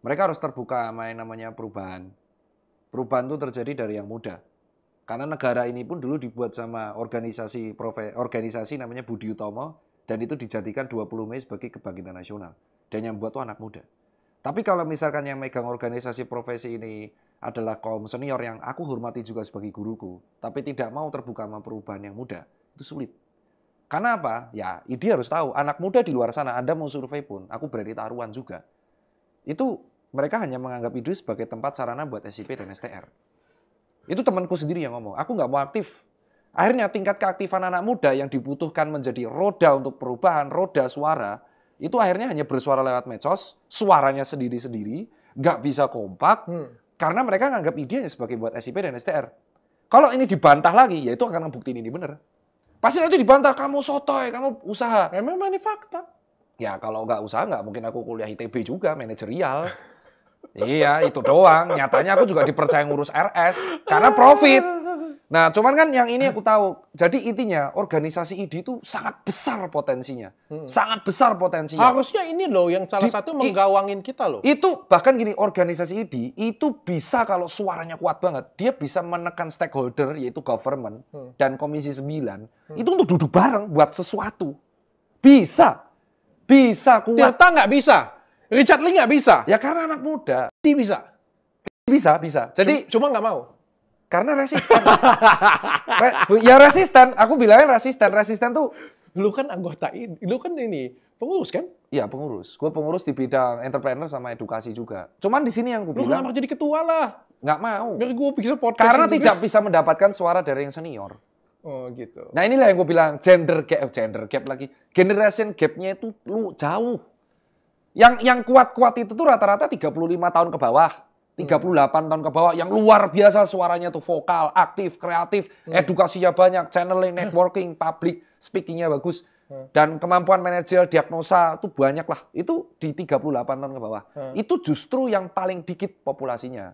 mereka harus terbuka sama yang namanya perubahan. Perubahan itu terjadi dari yang muda. Karena negara ini pun dulu dibuat sama organisasi namanya Budi Utomo, dan itu dijadikan 20 Mei sebagai kebangkitan nasional. Dan yang buat tuh anak muda. Tapi kalau misalkan yang megang organisasi profesi ini adalah kaum senior yang aku hormati juga sebagai guruku, tapi tidak mau terbuka sama perubahan yang muda, itu sulit. Karena apa? Ya, ID harus tahu, anak muda di luar sana, Anda mau survei pun, aku berani taruhan juga. Itu mereka hanya menganggap ID sebagai tempat sarana buat SIP dan STR. Itu temanku sendiri yang ngomong, aku nggak mau aktif. Akhirnya tingkat keaktifan anak muda yang dibutuhkan menjadi roda untuk perubahan, roda suara, itu akhirnya hanya bersuara lewat medsos, suaranya sendiri-sendiri, nggak bisa kompak, karena mereka nganggap idenya sebagai buat SIP dan STR. Kalau ini dibantah lagi, ya itu akan ngebuktiin ini benar. Pasti nanti dibantah, kamu sotoy, kamu usaha. Memang ini fakta. Ya kalau nggak usaha, nggak mungkin aku kuliah ITB juga, manajerial. Iya, itu doang. Nyatanya aku juga dipercaya ngurus RS, karena profit. Nah, cuman kan yang ini aku tahu. Jadi intinya organisasi ID itu sangat besar potensinya. Sangat besar potensinya. Harusnya ini loh yang salah satu menggawangin kita loh. Itu bahkan gini, organisasi ID itu bisa kalau suaranya kuat banget, dia bisa menekan stakeholder yaitu government dan Komisi 9 itu untuk duduk bareng buat sesuatu. Bisa kuat. Tirta nggak bisa. Richard Lee nggak bisa. Ya karena anak muda. Dia bisa. Bisa. Jadi cuma nggak mau. Karena resisten. Ya resisten. Aku bilangnya resisten. Resisten tuh. Lu kan anggota ini. Lu kan ini pengurus kan? Iya pengurus. Gue pengurus di bidang entrepreneur sama edukasi juga. Cuman di sini yang gue bilang. Lu kenapa jadi ketua lah? Nggak mau. Biar gue bisa podcast. Karena tidak bisa mendapatkan suara dari yang senior. Oh gitu. Nah inilah yang gue bilang gender gap lagi. Generation gapnya itu lu jauh. Yang kuat-kuat itu tuh rata-rata 35 tahun ke bawah. 38 tahun ke bawah yang luar biasa suaranya tuh vokal, aktif, kreatif, edukasinya banyak, channeling, networking, public speakingnya bagus, dan kemampuan manajerial diagnosa tuh banyak lah. Itu di 38 tahun ke bawah. Itu justru yang paling dikit populasinya.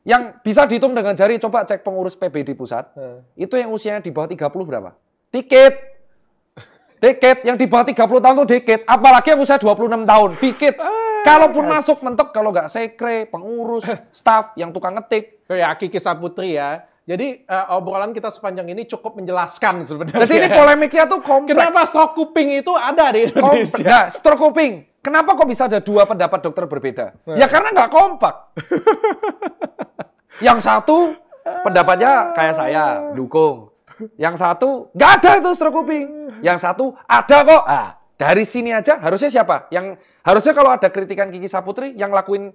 Yang bisa dihitung dengan jari, coba cek pengurus PBD pusat, itu yang usianya di bawah 30 berapa? Dikit yang di bawah 30 tahun tuh dikit, apalagi yang usia 26 tahun, dikit. Kalaupun masuk mentok, kalau nggak sekre, pengurus, staff, yang tukang ngetik. Ya, Kiki Saputri ya. Jadi obrolan kita sepanjang ini cukup menjelaskan sebenarnya. Jadi ini polemiknya tuh kompleks. Kenapa stroke kuping itu ada di Indonesia? Nah, stroke kuping. Kenapa kok bisa ada dua pendapat dokter berbeda? Ya karena nggak kompak. Yang satu pendapatnya kayak saya, dukung. Yang satu nggak ada itu stroke kuping. Yang satu ada kok. Dari sini aja harusnya siapa? Yang harusnya kalau ada kritikan Kiki Saputri yang lakuin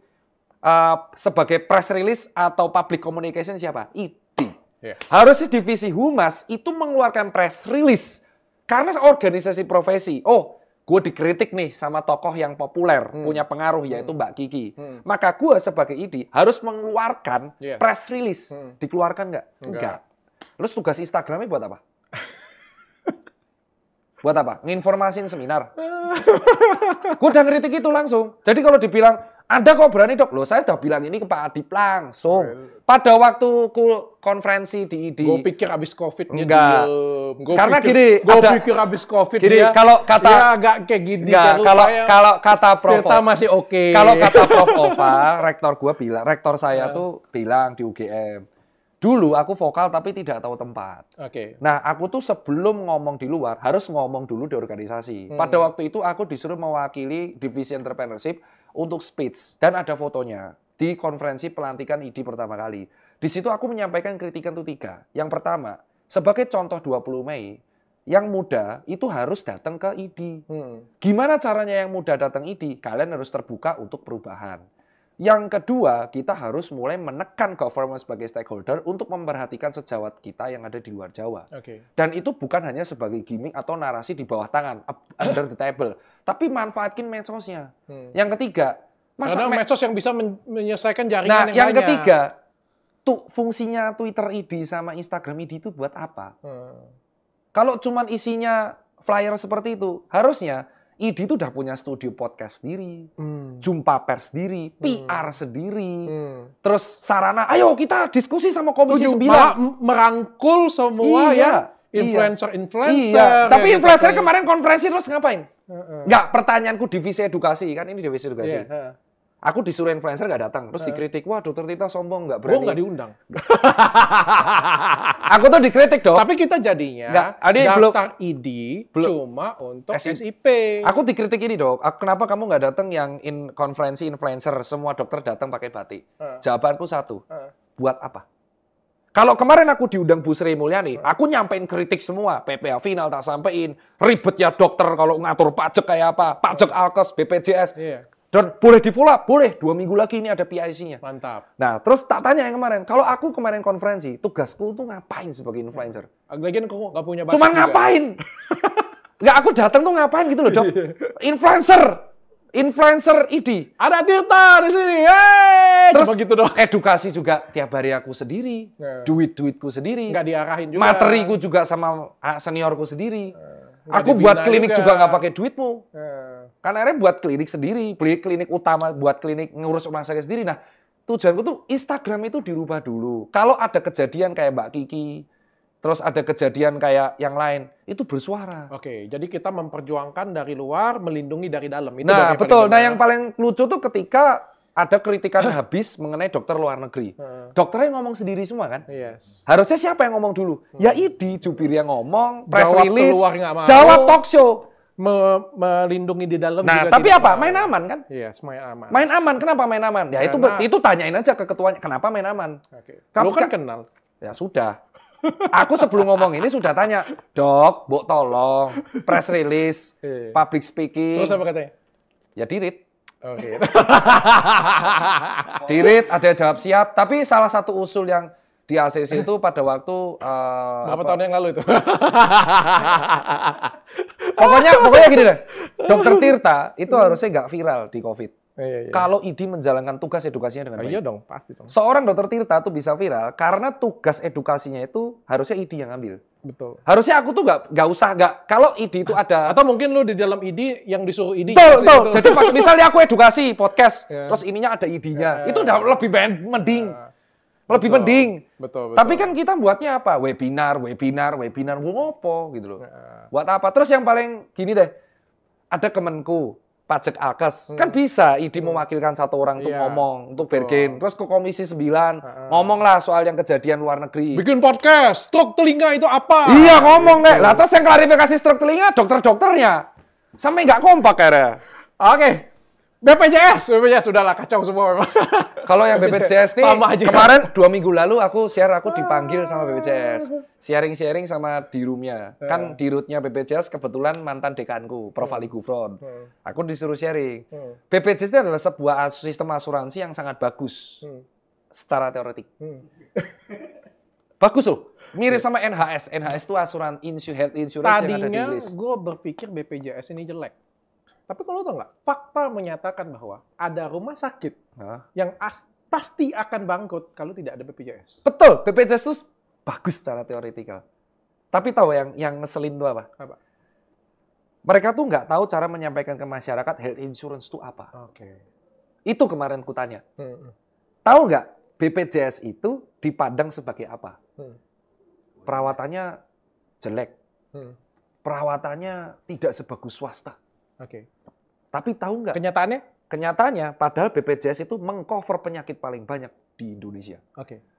sebagai press release atau public communication siapa? ID. Yeah. Harusnya divisi humas itu mengeluarkan press release karena organisasi profesi. Oh, gue dikritik nih sama tokoh yang populer, punya pengaruh yaitu Mbak Kiki. Maka gue sebagai ID harus mengeluarkan press release. Dikeluarkan nggak? Enggak. Terus tugas Instagramnya buat apa? Buat apa? Nginformasin seminar. Gue udah ngeritik itu langsung. Jadi kalau dibilang, Anda kok berani dok? Loh saya udah bilang ini ke Pak Adip langsung. Pada waktu konferensi di ID. Gue pikir abis COVID enggak. Karena gini. Gue pikir abis COVID gini, dia. Kalau kata. Ya agak kayak gini. Kalau kata Prof. Kita masih oke. Kalau kata Prof. Ova, rektor saya tuh bilang di UGM. Dulu aku vokal tapi tidak tahu tempat. Nah, aku tuh sebelum ngomong di luar harus ngomong dulu di organisasi. Pada waktu itu aku disuruh mewakili divisi entrepreneurship untuk speech dan ada fotonya di konferensi pelantikan ID pertama kali. Di situ aku menyampaikan kritikan itu 3. Yang pertama, sebagai contoh 20 Mei, yang muda itu harus datang ke ID. Gimana caranya yang muda datang ID? Kalian harus terbuka untuk perubahan. Yang kedua, kita harus mulai menekan government sebagai stakeholder untuk memperhatikan sejawat kita yang ada di luar Jawa. Dan itu bukan hanya sebagai gimmick atau narasi di bawah tangan, under the table. Tapi manfaatkan medsosnya. Yang ketiga, karena medsos yang bisa menyelesaikan jaringan yang yang banyak. Ketiga, fungsinya Twitter ID sama Instagram ID itu buat apa? Kalau cuman isinya flyer seperti itu, harusnya ID itu udah punya studio podcast sendiri, jumpa pers sendiri, PR sendiri, terus sarana, ayo kita diskusi sama Komisi 9. Malah merangkul semua influencer-influencer. Iya. Tapi influencer kemarin konferensi terus ngapain? Enggak, pertanyaanku divisi edukasi, kan ini divisi edukasi. Aku disuruh influencer nggak datang, terus dikritik, wah Dokter Tirta sombong nggak berani. Gue nggak diundang. Aku tuh dikritik dong. Tapi kita jadinya daftar ID cuma untuk SIP. Aku dikritik ini dong, kenapa kamu nggak datang yang konferensi influencer, semua dokter datang pakai batik. Jawabanku satu, buat apa? Kalau kemarin aku diundang Bu Sri Mulyani, aku nyampein kritik semua, PPA final tak sampein, ribet ya dokter kalau ngatur pajak kayak apa, pajak Alkes, BPJS. Dan boleh di-follow up, boleh. 2 minggu lagi ini ada PIC-nya. Mantap. Nah, terus tak tanya yang kemarin. Kalau aku kemarin konferensi, tugasku tuh ngapain sebagai influencer? Lagian aku nggak punya bakat. Cuman ngapain? Nggak, aku datang tuh ngapain gitu loh, Dok. Influencer ID. Ada Tirta di sini. Hey! Terus gitu dong. Edukasi juga tiap hari aku sendiri. Duit-duitku sendiri. Nggak diarahin juga. Materiku juga sama seniorku sendiri. Aku buat klinik juga nggak pakai duitmu. Karena akhirnya buat klinik sendiri, beli klinik utama, buat klinik ngurus rumah sakit sendiri. Nah, tujuanku tuh Instagram itu dirubah dulu. Kalau ada kejadian kayak Mbak Kiki, terus ada kejadian kayak yang lain, itu bersuara. Oke, jadi kita memperjuangkan dari luar, melindungi dari dalam. Itu nah, betul. Nah, yang paling lucu tuh ketika ada kritikan habis mengenai dokter luar negeri. Dokternya ngomong sendiri semua kan? Harusnya siapa yang ngomong dulu? Ya ID, jubir yang ngomong, press release, jawab talk show. Melindungi di dalam. Nah, juga tapi apa? Main aman kan? Iya, main aman. Main aman. Kenapa main aman? Ya itu tanyain aja ke ketuanya. Kenapa main aman? Lu kan kenal. Ya sudah. Aku sebelum ngomong ini sudah tanya, Dok, Mbok tolong press release, public speaking. Terus apa katanya? Ya dirit. Oke. Dirit, ada jawab siap. Tapi salah satu usul yang di ACC itu pada waktu berapa tahun yang lalu itu? Pokoknya gini deh. Dokter Tirta itu harusnya nggak viral di COVID. Kalau ID menjalankan tugas edukasinya dengan baik. Iya dong, pasti dong. Seorang dokter Tirta tuh bisa viral karena tugas edukasinya itu harusnya ID yang ambil. Betul. Harusnya aku tuh nggak usah kalau ID itu ada. Atau mungkin lu di dalam ID yang disuruh ID. Betul. Jadi misalnya aku edukasi podcast, terus ininya ada ID-nya, itu udah lebih mending. Lebih mending. Betul. Tapi kan kita buatnya apa? Webinar, ngopo gitu loh. Buat apa? Terus yang paling gini deh, ada Kemenku, pajak Alkes. Kan bisa ID mewakilkan satu orang untuk ngomong, untuk bergen. Terus ke Komisi 9, ngomonglah soal yang kejadian luar negeri. Bikin podcast, stroke telinga itu apa? Iya, ngomong deh. Lah terus yang klarifikasi stroke telinga, dokter-dokternya. Sampai nggak kompak akhirnya. Oke. BPJS sudahlah kacau semua memang. Kalau yang BPJS nih, sama aja. Kemarin 2 minggu lalu aku dipanggil sama BPJS. Sharing-sharing sama dirumnya. Kan dirutnya BPJS kebetulan mantan dekanku, Prof. Ali Gufron. Aku disuruh sharing. BPJS itu adalah sebuah sistem asuransi yang sangat bagus secara teoretik. Bagus loh. Mirip sama NHS. NHS itu health insurance yang ada di Inggris. Tadinya gue berpikir BPJS ini jelek. Tapi kalau tau nggak, fakta menyatakan bahwa ada rumah sakit yang pasti akan bangkrut kalau tidak ada BPJS. Betul, BPJS itu bagus secara teoretikal. Tapi tahu yang ngeselin itu apa? Mereka tuh nggak tahu cara menyampaikan ke masyarakat health insurance itu apa. Itu kemarin kutanya. Tahu nggak BPJS itu dipandang sebagai apa? Perawatannya jelek. Perawatannya tidak sebagus swasta. Tapi tahu nggak? Kenyataannya, padahal BPJS itu mengcover penyakit paling banyak di Indonesia.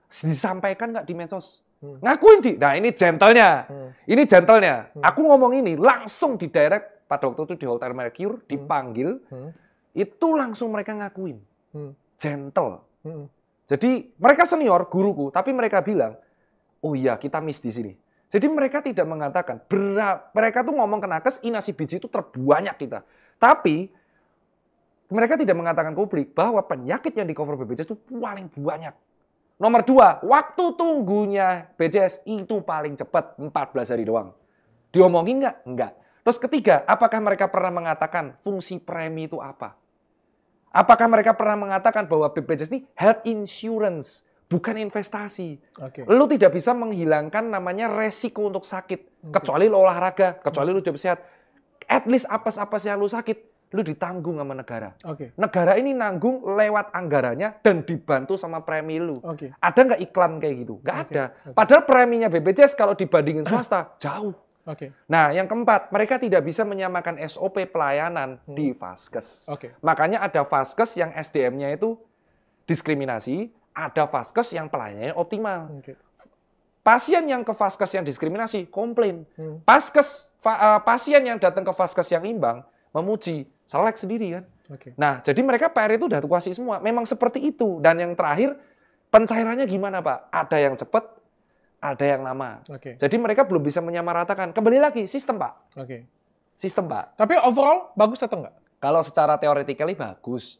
Disampaikan nggak di medsos? Ngakuin Nah ini gentlenya. Ini gentlenya. Aku ngomong ini langsung di direct pada waktu itu di Hotel Mercure dipanggil. Itu langsung mereka ngakuin. Gentle. Jadi mereka senior, guruku, tapi mereka bilang, oh iya kita miss di sini. Jadi mereka tidak mengatakan, mereka tuh ngomong ke nakes, inasi biji itu terbanyak kita. Tapi mereka tidak mengatakan publik bahwa penyakit yang di cover BPJS itu paling banyak. Nomor 2, waktu tunggunya BPJS itu paling cepat, 14 hari doang. Diomongin nggak? Enggak. Terus ketiga, apakah mereka pernah mengatakan fungsi premi itu apa? Apakah mereka pernah mengatakan bahwa BPJS ini health insurance, bukan investasi. Lu tidak bisa menghilangkan namanya resiko untuk sakit. Kecuali lu olahraga, kecuali lu hidup sehat. At least apa-apa yang lu sakit, lu ditanggung sama negara. Negara ini nanggung lewat anggarannya dan dibantu sama premi lu. Ada nggak iklan kayak gitu? Nggak ada. Padahal preminya BPJS kalau dibandingin swasta, jauh. Nah, yang keempat, mereka tidak bisa menyamakan SOP pelayanan di Vaskes. Makanya ada Vaskes yang SDM-nya itu diskriminasi, ada Vaskes yang pelayanannya optimal. Pasien yang ke Vaskes yang diskriminasi, komplain. Pasien yang datang ke Vaskes yang imbang, memuji, selek sendiri kan. Nah, jadi mereka PR itu udah kuasai semua. Memang seperti itu. Dan yang terakhir, pencairannya gimana Pak? Ada yang cepat, ada yang lama. Jadi mereka belum bisa menyamaratakan. Kembali lagi, sistem Pak. Sistem Pak. Tapi overall, bagus atau enggak? Kalau secara teoretically bagus.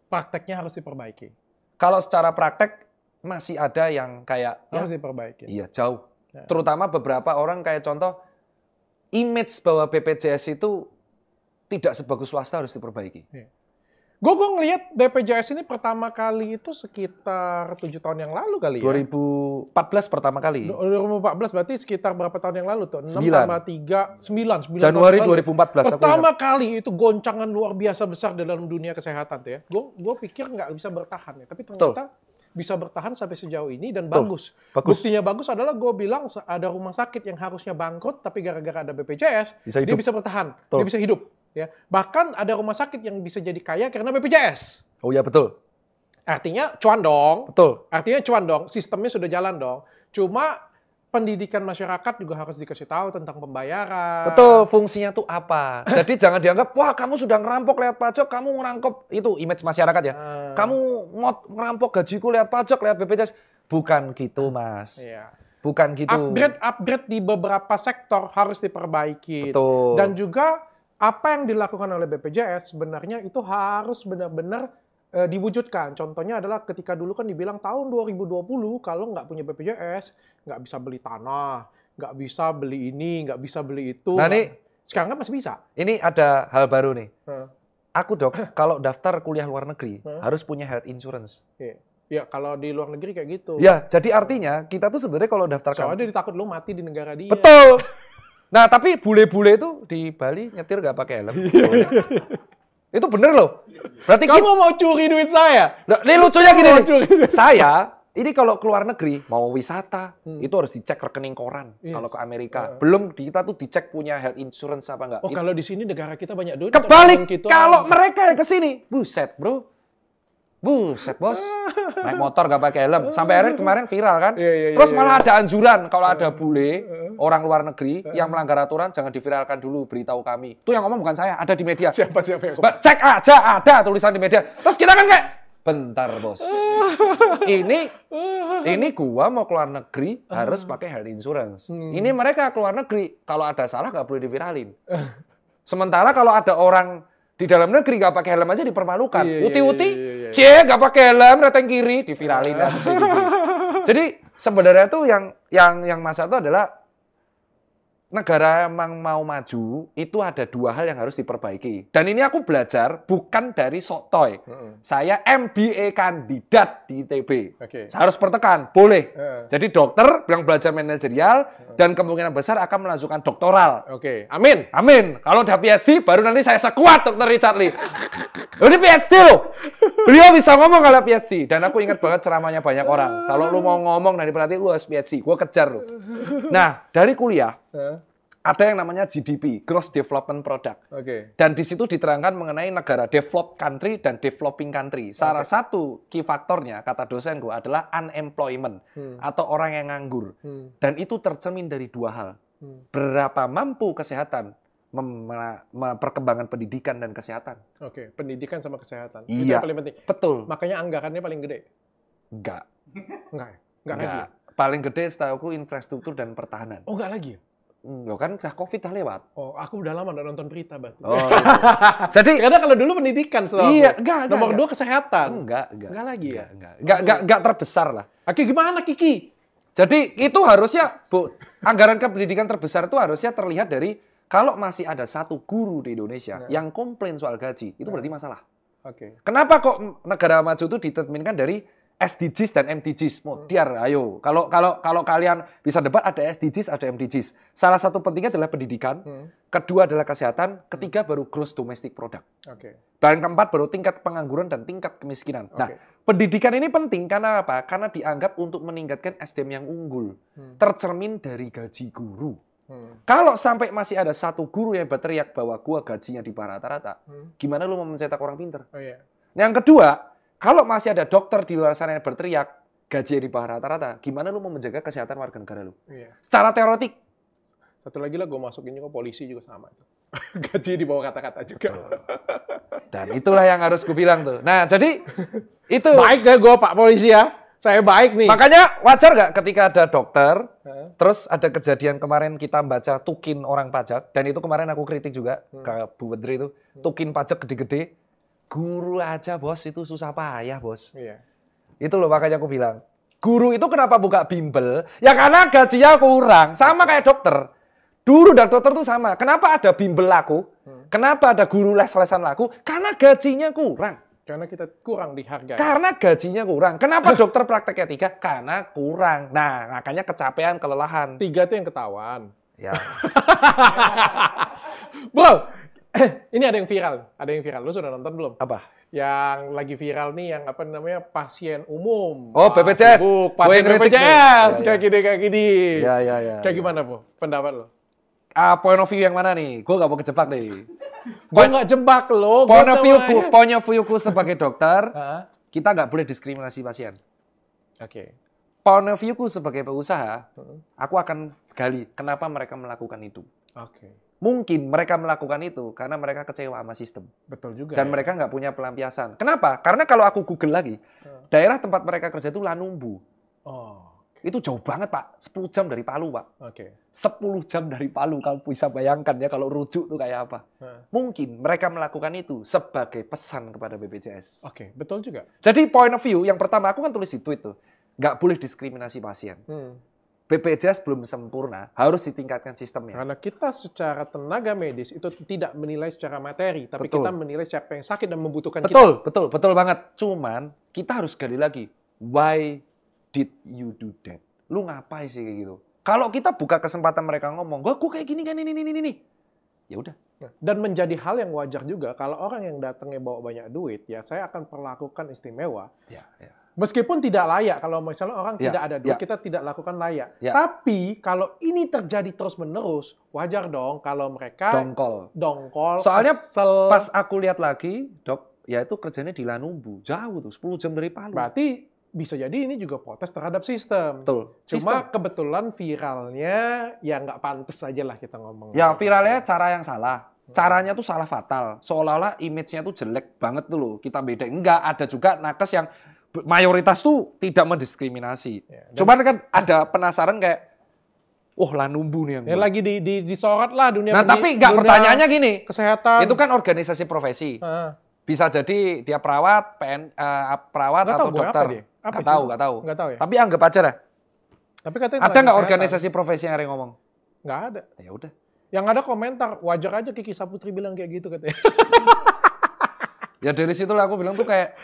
Prakteknya harus diperbaiki. Kalau secara praktek, masih ada yang kayak... Harus diperbaiki. Iya, jauh. Terutama beberapa orang kayak contoh, image bahwa BPJS itu tidak sebagus swasta harus diperbaiki. Gue ngelihat BPJS ini pertama kali itu sekitar 7 tahun yang lalu kali ya? 2014 pertama kali. 2014 berarti sekitar berapa tahun yang lalu tuh? 6 tambah 3, 9 Januari 2014. Pertama kali itu goncangan luar biasa besar dalam dunia kesehatan tuh ya. Gue pikir nggak bisa bertahan ya, tapi ternyata bisa bertahan sampai sejauh ini dan bagus. Buktinya bagus adalah gue bilang ada rumah sakit yang harusnya bangkrut, tapi gara-gara ada BPJS, dia bisa bertahan, dia bisa hidup. Ya, bahkan ada rumah sakit yang bisa jadi kaya karena BPJS. Oh iya betul. Artinya cuan dong. Betul. Artinya cuan dong. Sistemnya sudah jalan dong. Cuma pendidikan masyarakat juga harus dikasih tahu tentang pembayaran. Betul. Fungsinya tuh apa? Jadi jangan dianggap wah kamu sudah ngerampok lewat pajak, kamu ngerangkep itu image masyarakat ya. Kamu mau ngerampok gajiku lewat pajak, lewat BPJS. Bukan gitu Mas. Bukan gitu. Upgrade di beberapa sektor harus diperbaiki. Betul. Dan juga apa yang dilakukan oleh BPJS sebenarnya itu harus benar-benar diwujudkan. Contohnya adalah ketika dulu kan dibilang tahun 2020 kalau nggak punya BPJS nggak bisa beli tanah, nggak bisa beli ini, nggak bisa beli itu. Nah, ini, sekarang kan masih bisa. Ini ada hal baru nih. Aku Dok, kalau daftar kuliah luar negeri harus punya health insurance. Ya, kalau di luar negeri kayak gitu. Ya, jadi artinya kita tuh sebenarnya kalau daftar soalnya dia takut lu mati di negara dia. Betul. Nah, tapi bule-bule itu di Bali nyetir nggak pakai helm. Itu bener loh. Berarti kamu mau curi duit saya? Nah, ini lucunya gini nih. Saya, ini kalau keluar negeri, mau wisata, itu harus dicek rekening koran. Kalau ke Amerika. Belum, kita tuh dicek punya health insurance apa enggak. Oh, kalau di sini negara kita banyak duit. Kebalik, kalau mereka yang ke sini, buset bro. Buset bos, naik motor gak pakai helm. Sampai akhirnya kemarin viral kan. Terus malah ada anjuran kalau ada bule, orang luar negeri yang melanggar aturan jangan diviralkan dulu, beritahu kami. Itu yang ngomong bukan saya, ada di media. Siapa yang ngomong? Cek aja, ada tulisan di media. Terus kita kan kayak, bentar bos. Ini gua mau keluar negeri harus pakai health insurance. Ini mereka keluar negeri, kalau ada salah gak boleh diviralin. Sementara kalau ada orang di dalam negeri nggak pakai helm aja dipermalukan. Uti-uti, gak pakai helm, reteng kiri, diviralin. Jadi sebenarnya tuh yang masalah itu adalah negara emang mau maju, itu ada 2 hal yang harus diperbaiki. Dan ini aku belajar bukan dari sotoy. Saya MBA kandidat di ITB. Saya harus pertekan, boleh. Jadi dokter yang belajar manajerial dan kemungkinan besar akan melanjutkan doktoral. Amin. Amin. Kalau udah PhD, baru nanti saya sekuat Dr. Richard Lee. Ini PhD loh. Beliau bisa ngomong kalau PhD. Dan aku ingat banget ceramahnya banyak orang. Kalau lu mau ngomong nanti berarti lu harus PhD. Gue kejar lu. Nah, dari kuliah, ada yang namanya GDP, Gross Development Product. Dan di situ diterangkan mengenai negara developed country dan developing country. Salah satu key faktornya, kata dosen gue, adalah unemployment atau orang yang nganggur. Dan itu tercermin dari 2 hal. Berapa mampu kesehatan perkembangan pendidikan dan kesehatan. Pendidikan sama kesehatan. Iya, itu yang paling penting. Betul. Makanya anggarannya paling gede. Enggak. Enggak lagi ya? Paling gede setahuku infrastruktur dan pertahanan. Oh, enggak lagi ya? Enggak kan udah COVID dah lewat. Oh, aku udah lama nggak nonton berita, berarti. Oh, gitu. Jadi karena kalau dulu pendidikan setahu iya, aku. enggak. Nomor 2 kesehatan. Enggak lagi ya? Enggak terbesar lah. Oke, gimana Kiki? Jadi itu harusnya, Bu, anggaran kependidikan terbesar itu harusnya terlihat dari kalau masih ada satu guru di Indonesia yang komplain soal gaji, itu berarti masalah. Oke. Kenapa kok negara maju itu diterminkan dari SDGs dan MDGs? Modiar, ayo. Kalau kalian bisa debat, ada SDGs, ada MDGs. Salah satu pentingnya adalah pendidikan, kedua adalah kesehatan, ketiga baru gross domestic product. Oke. Dan keempat baru tingkat pengangguran dan tingkat kemiskinan. Nah, pendidikan ini penting karena apa? Karena dianggap untuk meningkatkan SDM yang unggul. Tercermin dari gaji guru. Kalau sampai masih ada satu guru yang berteriak bahwa gua gajinya di bawah rata-rata, gimana lu mau mencetak orang pinter? Oh, iya. Yang kedua, kalau masih ada dokter di luar sana yang berteriak gaji di bawah rata-rata, gimana lu mau menjaga kesehatan warga negara lu? Iya. Secara teoretik. Satu lagi lah, gue masukin juga polisi juga sama itu. Gaji di bawah kata-kata juga. Dan itulah yang harus gue bilang tuh. Nah, jadi itu. Baik ya gue Pak Polisi ya. Saya baik nih. Makanya wajar nggak ketika ada dokter, terus ada kejadian kemarin kita baca tukin orang pajak, dan itu kemarin aku kritik juga ke Bu Menteri itu, tukin pajak gede-gede, guru aja bos itu susah payah bos. Iya. Itu loh makanya aku bilang, guru itu kenapa buka bimbel? Ya karena gajinya kurang, sama kayak dokter. Dulu dan dokter itu sama. Kenapa ada bimbel laku? Kenapa ada guru les-lesan laku? Karena gajinya kurang. Karena kita kurang dihargai. Karena gajinya kurang. Kenapa dokter prakteknya 3? Karena kurang. Nah, makanya kecapean, kelelahan. 3 itu yang ketahuan. Ya. Bro, ini ada yang viral. Lu sudah nonton belum? Apa? Yang lagi viral nih, yang apa namanya, pasien umum. Oh, BPJS. Pasien BPJS. Kayak gini. Ya. Kayak gimana, Bu? Pendapat lo? Point of view yang mana nih? Gue gak mau kejebak nih. Gue nggak jebak lo. Point of view-ku sebagai dokter, kita nggak boleh diskriminasi pasien. Oke. Point of view-ku sebagai pengusaha, aku akan gali kenapa mereka melakukan itu. Oke. Mungkin mereka melakukan itu karena mereka kecewa sama sistem. Betul juga. Dan mereka nggak punya pelampiasan. Kenapa? Karena kalau aku Google lagi, daerah tempat mereka kerja itu Lanumbu. Oh. Itu jauh banget, Pak. 10 jam dari Palu, Pak. Oke. 10 jam dari Palu. Kamu bisa bayangkan ya kalau rujuk tuh kayak apa. Mungkin mereka melakukan itu sebagai pesan kepada BPJS. Oke, betul juga. Jadi point of view, yang pertama aku kan tulis di tweet tuh. Nggak boleh diskriminasi pasien. BPJS belum sempurna, harus ditingkatkan sistemnya. Karena kita secara tenaga medis itu tidak menilai secara materi, tapi kita menilai siapa yang sakit dan membutuhkan kita. Betul banget. Cuman kita harus gali lagi. Why did you do that? Lu ngapain sih kayak gitu? Kalau kita buka kesempatan mereka ngomong, gue kayak gini kan ini. Ya udah. Dan menjadi hal yang wajar juga kalau orang yang datangnya bawa banyak duit, ya saya akan perlakukan istimewa. Ya. Meskipun tidak layak, kalau misalnya orang tidak ada duit, kita tidak lakukan layak. Tapi kalau ini terjadi terus-menerus, wajar dong kalau mereka dongkol. Soalnya pas aku lihat lagi, Dok, ya itu kerjanya di Lanumbu. Jauh tuh, 10 jam dari Palu. Berarti bisa jadi ini juga protes terhadap sistem. Betul. Cuma kebetulan viralnya ya nggak pantas aja lah kita ngomong. Ya viralnya cara yang salah. Caranya tuh salah fatal. Seolah-olah image-nya tuh jelek banget tuh loh. Kita beda. Enggak, ada juga nakes yang mayoritas tuh tidak mendiskriminasi. Ya, cuman kan ada penasaran kayak, Lanumbu nih yang ya lagi disorot lah dunia. Nah tapi nggak, pertanyaannya gini. Kesehatan. Itu kan organisasi profesi. Bisa jadi dia perawat, perawat atau dokter. Nggak tahu. Nggak tahu ya. Tapi anggap aja dah. Tapi katanya ada nggak organisasi profesi yang ada yang ngomong? Nggak ada. Ya udah. Yang ada komentar, wajar aja Kiki Saputri bilang kayak gitu katanya. Ya dari situ lah aku bilang tuh kayak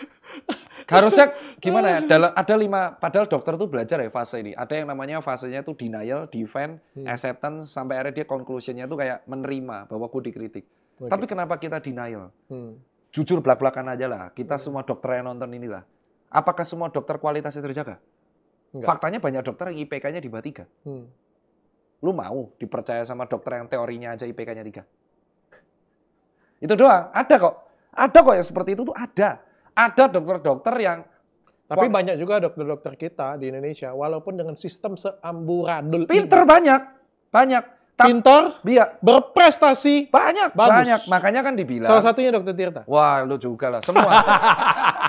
harusnya gimana ya? Ada 5, padahal dokter tuh belajar ya fase ini. Ada yang namanya fasenya tuh denial, defend, acceptance, sampai akhirnya dia conclusion-nya tuh kayak menerima bahwa aku dikritik. Tapi kenapa kita denial? Jujur belak-belakan aja lah. Kita semua dokter yang nonton inilah. Apakah semua dokter kualitasnya terjaga? Enggak. Faktanya banyak dokter yang IPK-nya di bawah 3. Lu mau dipercaya sama dokter yang teorinya aja IPK-nya 3? Itu doang. Ada kok yang seperti itu tuh ada. Ada dokter-dokter yang... Tapi banyak juga dokter-dokter kita di Indonesia, walaupun dengan sistem seamburadul. Pinter banyak. Pinter, berprestasi, banyak. Makanya kan dibilang. Salah satunya Dokter Tirta. Wah, lu juga lah, semua.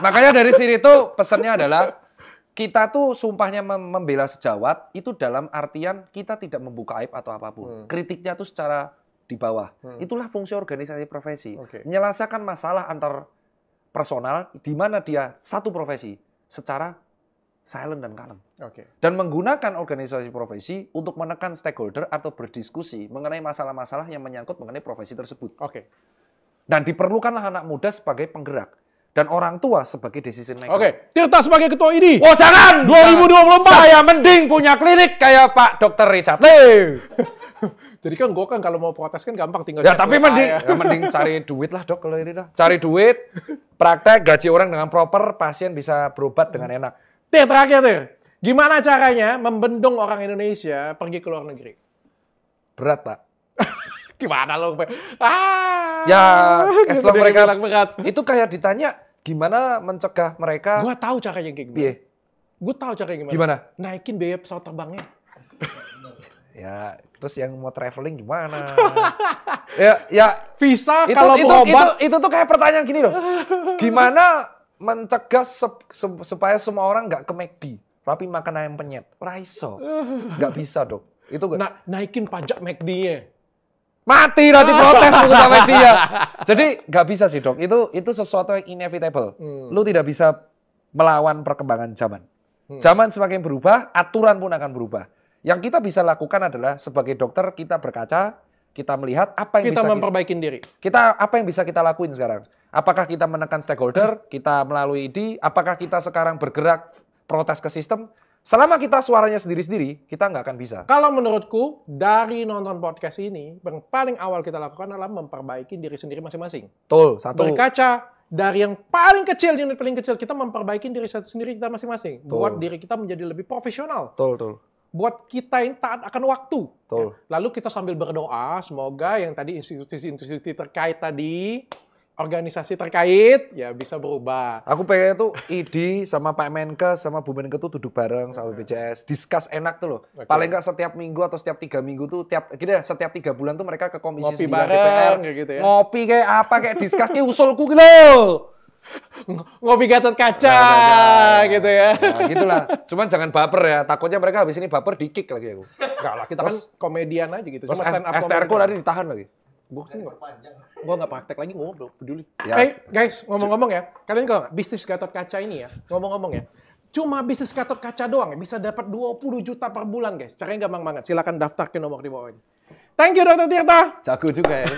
Makanya dari sini tuh pesannya adalah kita tuh sumpahnya membela sejawat itu dalam artian kita tidak membuka aib atau apapun. Kritiknya tuh secara di bawah. Itulah fungsi organisasi profesi. Menyelesaikan masalah antar personal di mana dia satu profesi secara silent dan kalem. Dan menggunakan organisasi profesi untuk menekan stakeholder atau berdiskusi mengenai masalah-masalah yang menyangkut mengenai profesi tersebut. Dan diperlukanlah anak muda sebagai penggerak. Dan orang tua sebagai decision maker. Tirta sebagai ketua ini. Oh jangan! 2024. Saya mending punya klinik kayak Pak Dr. Richard Lee. Jadi kan gue kan kalau mau protes kan gampang tinggal. Ya tapi mending cari duit lah dok kalau ini dah. Cari duit, praktek, gaji orang dengan proper, pasien bisa berobat dengan enak. Terakhir Tir. Gimana caranya membendung orang Indonesia pergi ke luar negeri? Berat Pak. Gimana lo? Ya, Islam mereka berat. Itu kayak ditanya gimana mencegah mereka. Gua tahu caranya kayak gimana. Gue tahu caranya gimana. Gimana? Naikin biaya pesawat terbangnya. Ya, terus yang mau traveling gimana? ya visa itu, kalau berobat. Itu tuh kayak pertanyaan gini loh. Gimana mencegah supaya semua orang nggak ke McD, tapi makan ayam penyet? Raiso. Nggak bisa dok. Itu naikin pajak McD-nya. Mati nanti protes sama dia. Jadi nggak bisa sih dok. Itu sesuatu yang inevitable. Lu tidak bisa melawan perkembangan zaman. Zaman semakin berubah, aturan pun akan berubah. Yang kita bisa lakukan adalah sebagai dokter kita berkaca, kita melihat apa yang kita memperbaiki diri. Apa yang bisa kita lakuin sekarang? Apakah kita menekan stakeholder? Kita melalui ID? Apakah kita sekarang bergerak protes ke sistem? Selama kita suaranya sendiri-sendiri, kita nggak akan bisa. Kalau menurutku, dari nonton podcast ini, yang paling awal kita lakukan adalah memperbaiki diri sendiri masing-masing. Betul, satu. Berkaca dari yang paling kecil, unit paling kecil, kita memperbaiki diri sendiri kita masing-masing. Buat diri kita menjadi lebih profesional. Betul. Buat kita yang taat akan waktu. Betul. Lalu kita sambil berdoa, semoga yang tadi institusi-institusi terkait tadi, organisasi terkait ya bisa berubah. Aku pengen tuh ID sama Pak Menkes sama Bu Menkes tuh duduk bareng sama BPJS, discuss enak tuh loh. Paling nggak setiap minggu atau setiap 3 minggu tuh setiap 3 bulan tuh mereka ke komisi 9 DPR kayak gitu ya. Ngopi kayak apa kayak discuss kayak usulku gitu. Ngopi Gatot Kaca gitu ya. Nah, gitulah. Cuman jangan baper ya. Takutnya mereka habis ini baper di-kick lagi aku. Enggak lah, kita kan komedian aja gitu. Cuma stand up STR-ku tadi ditahan lagi. Gue nggak praktek lagi, gue belum peduli. Guys, ngomong-ngomong ya, kalian kalau bisnis Gatot Kaca ini ya, ngomong-ngomong ya, cuma bisnis Gatot Kaca doang ya, bisa dapat 20 juta per bulan guys. Caranya gampang banget, silakan daftar ke nomor di bawah ini. Thank you Dr. Tirta. Jago juga ya.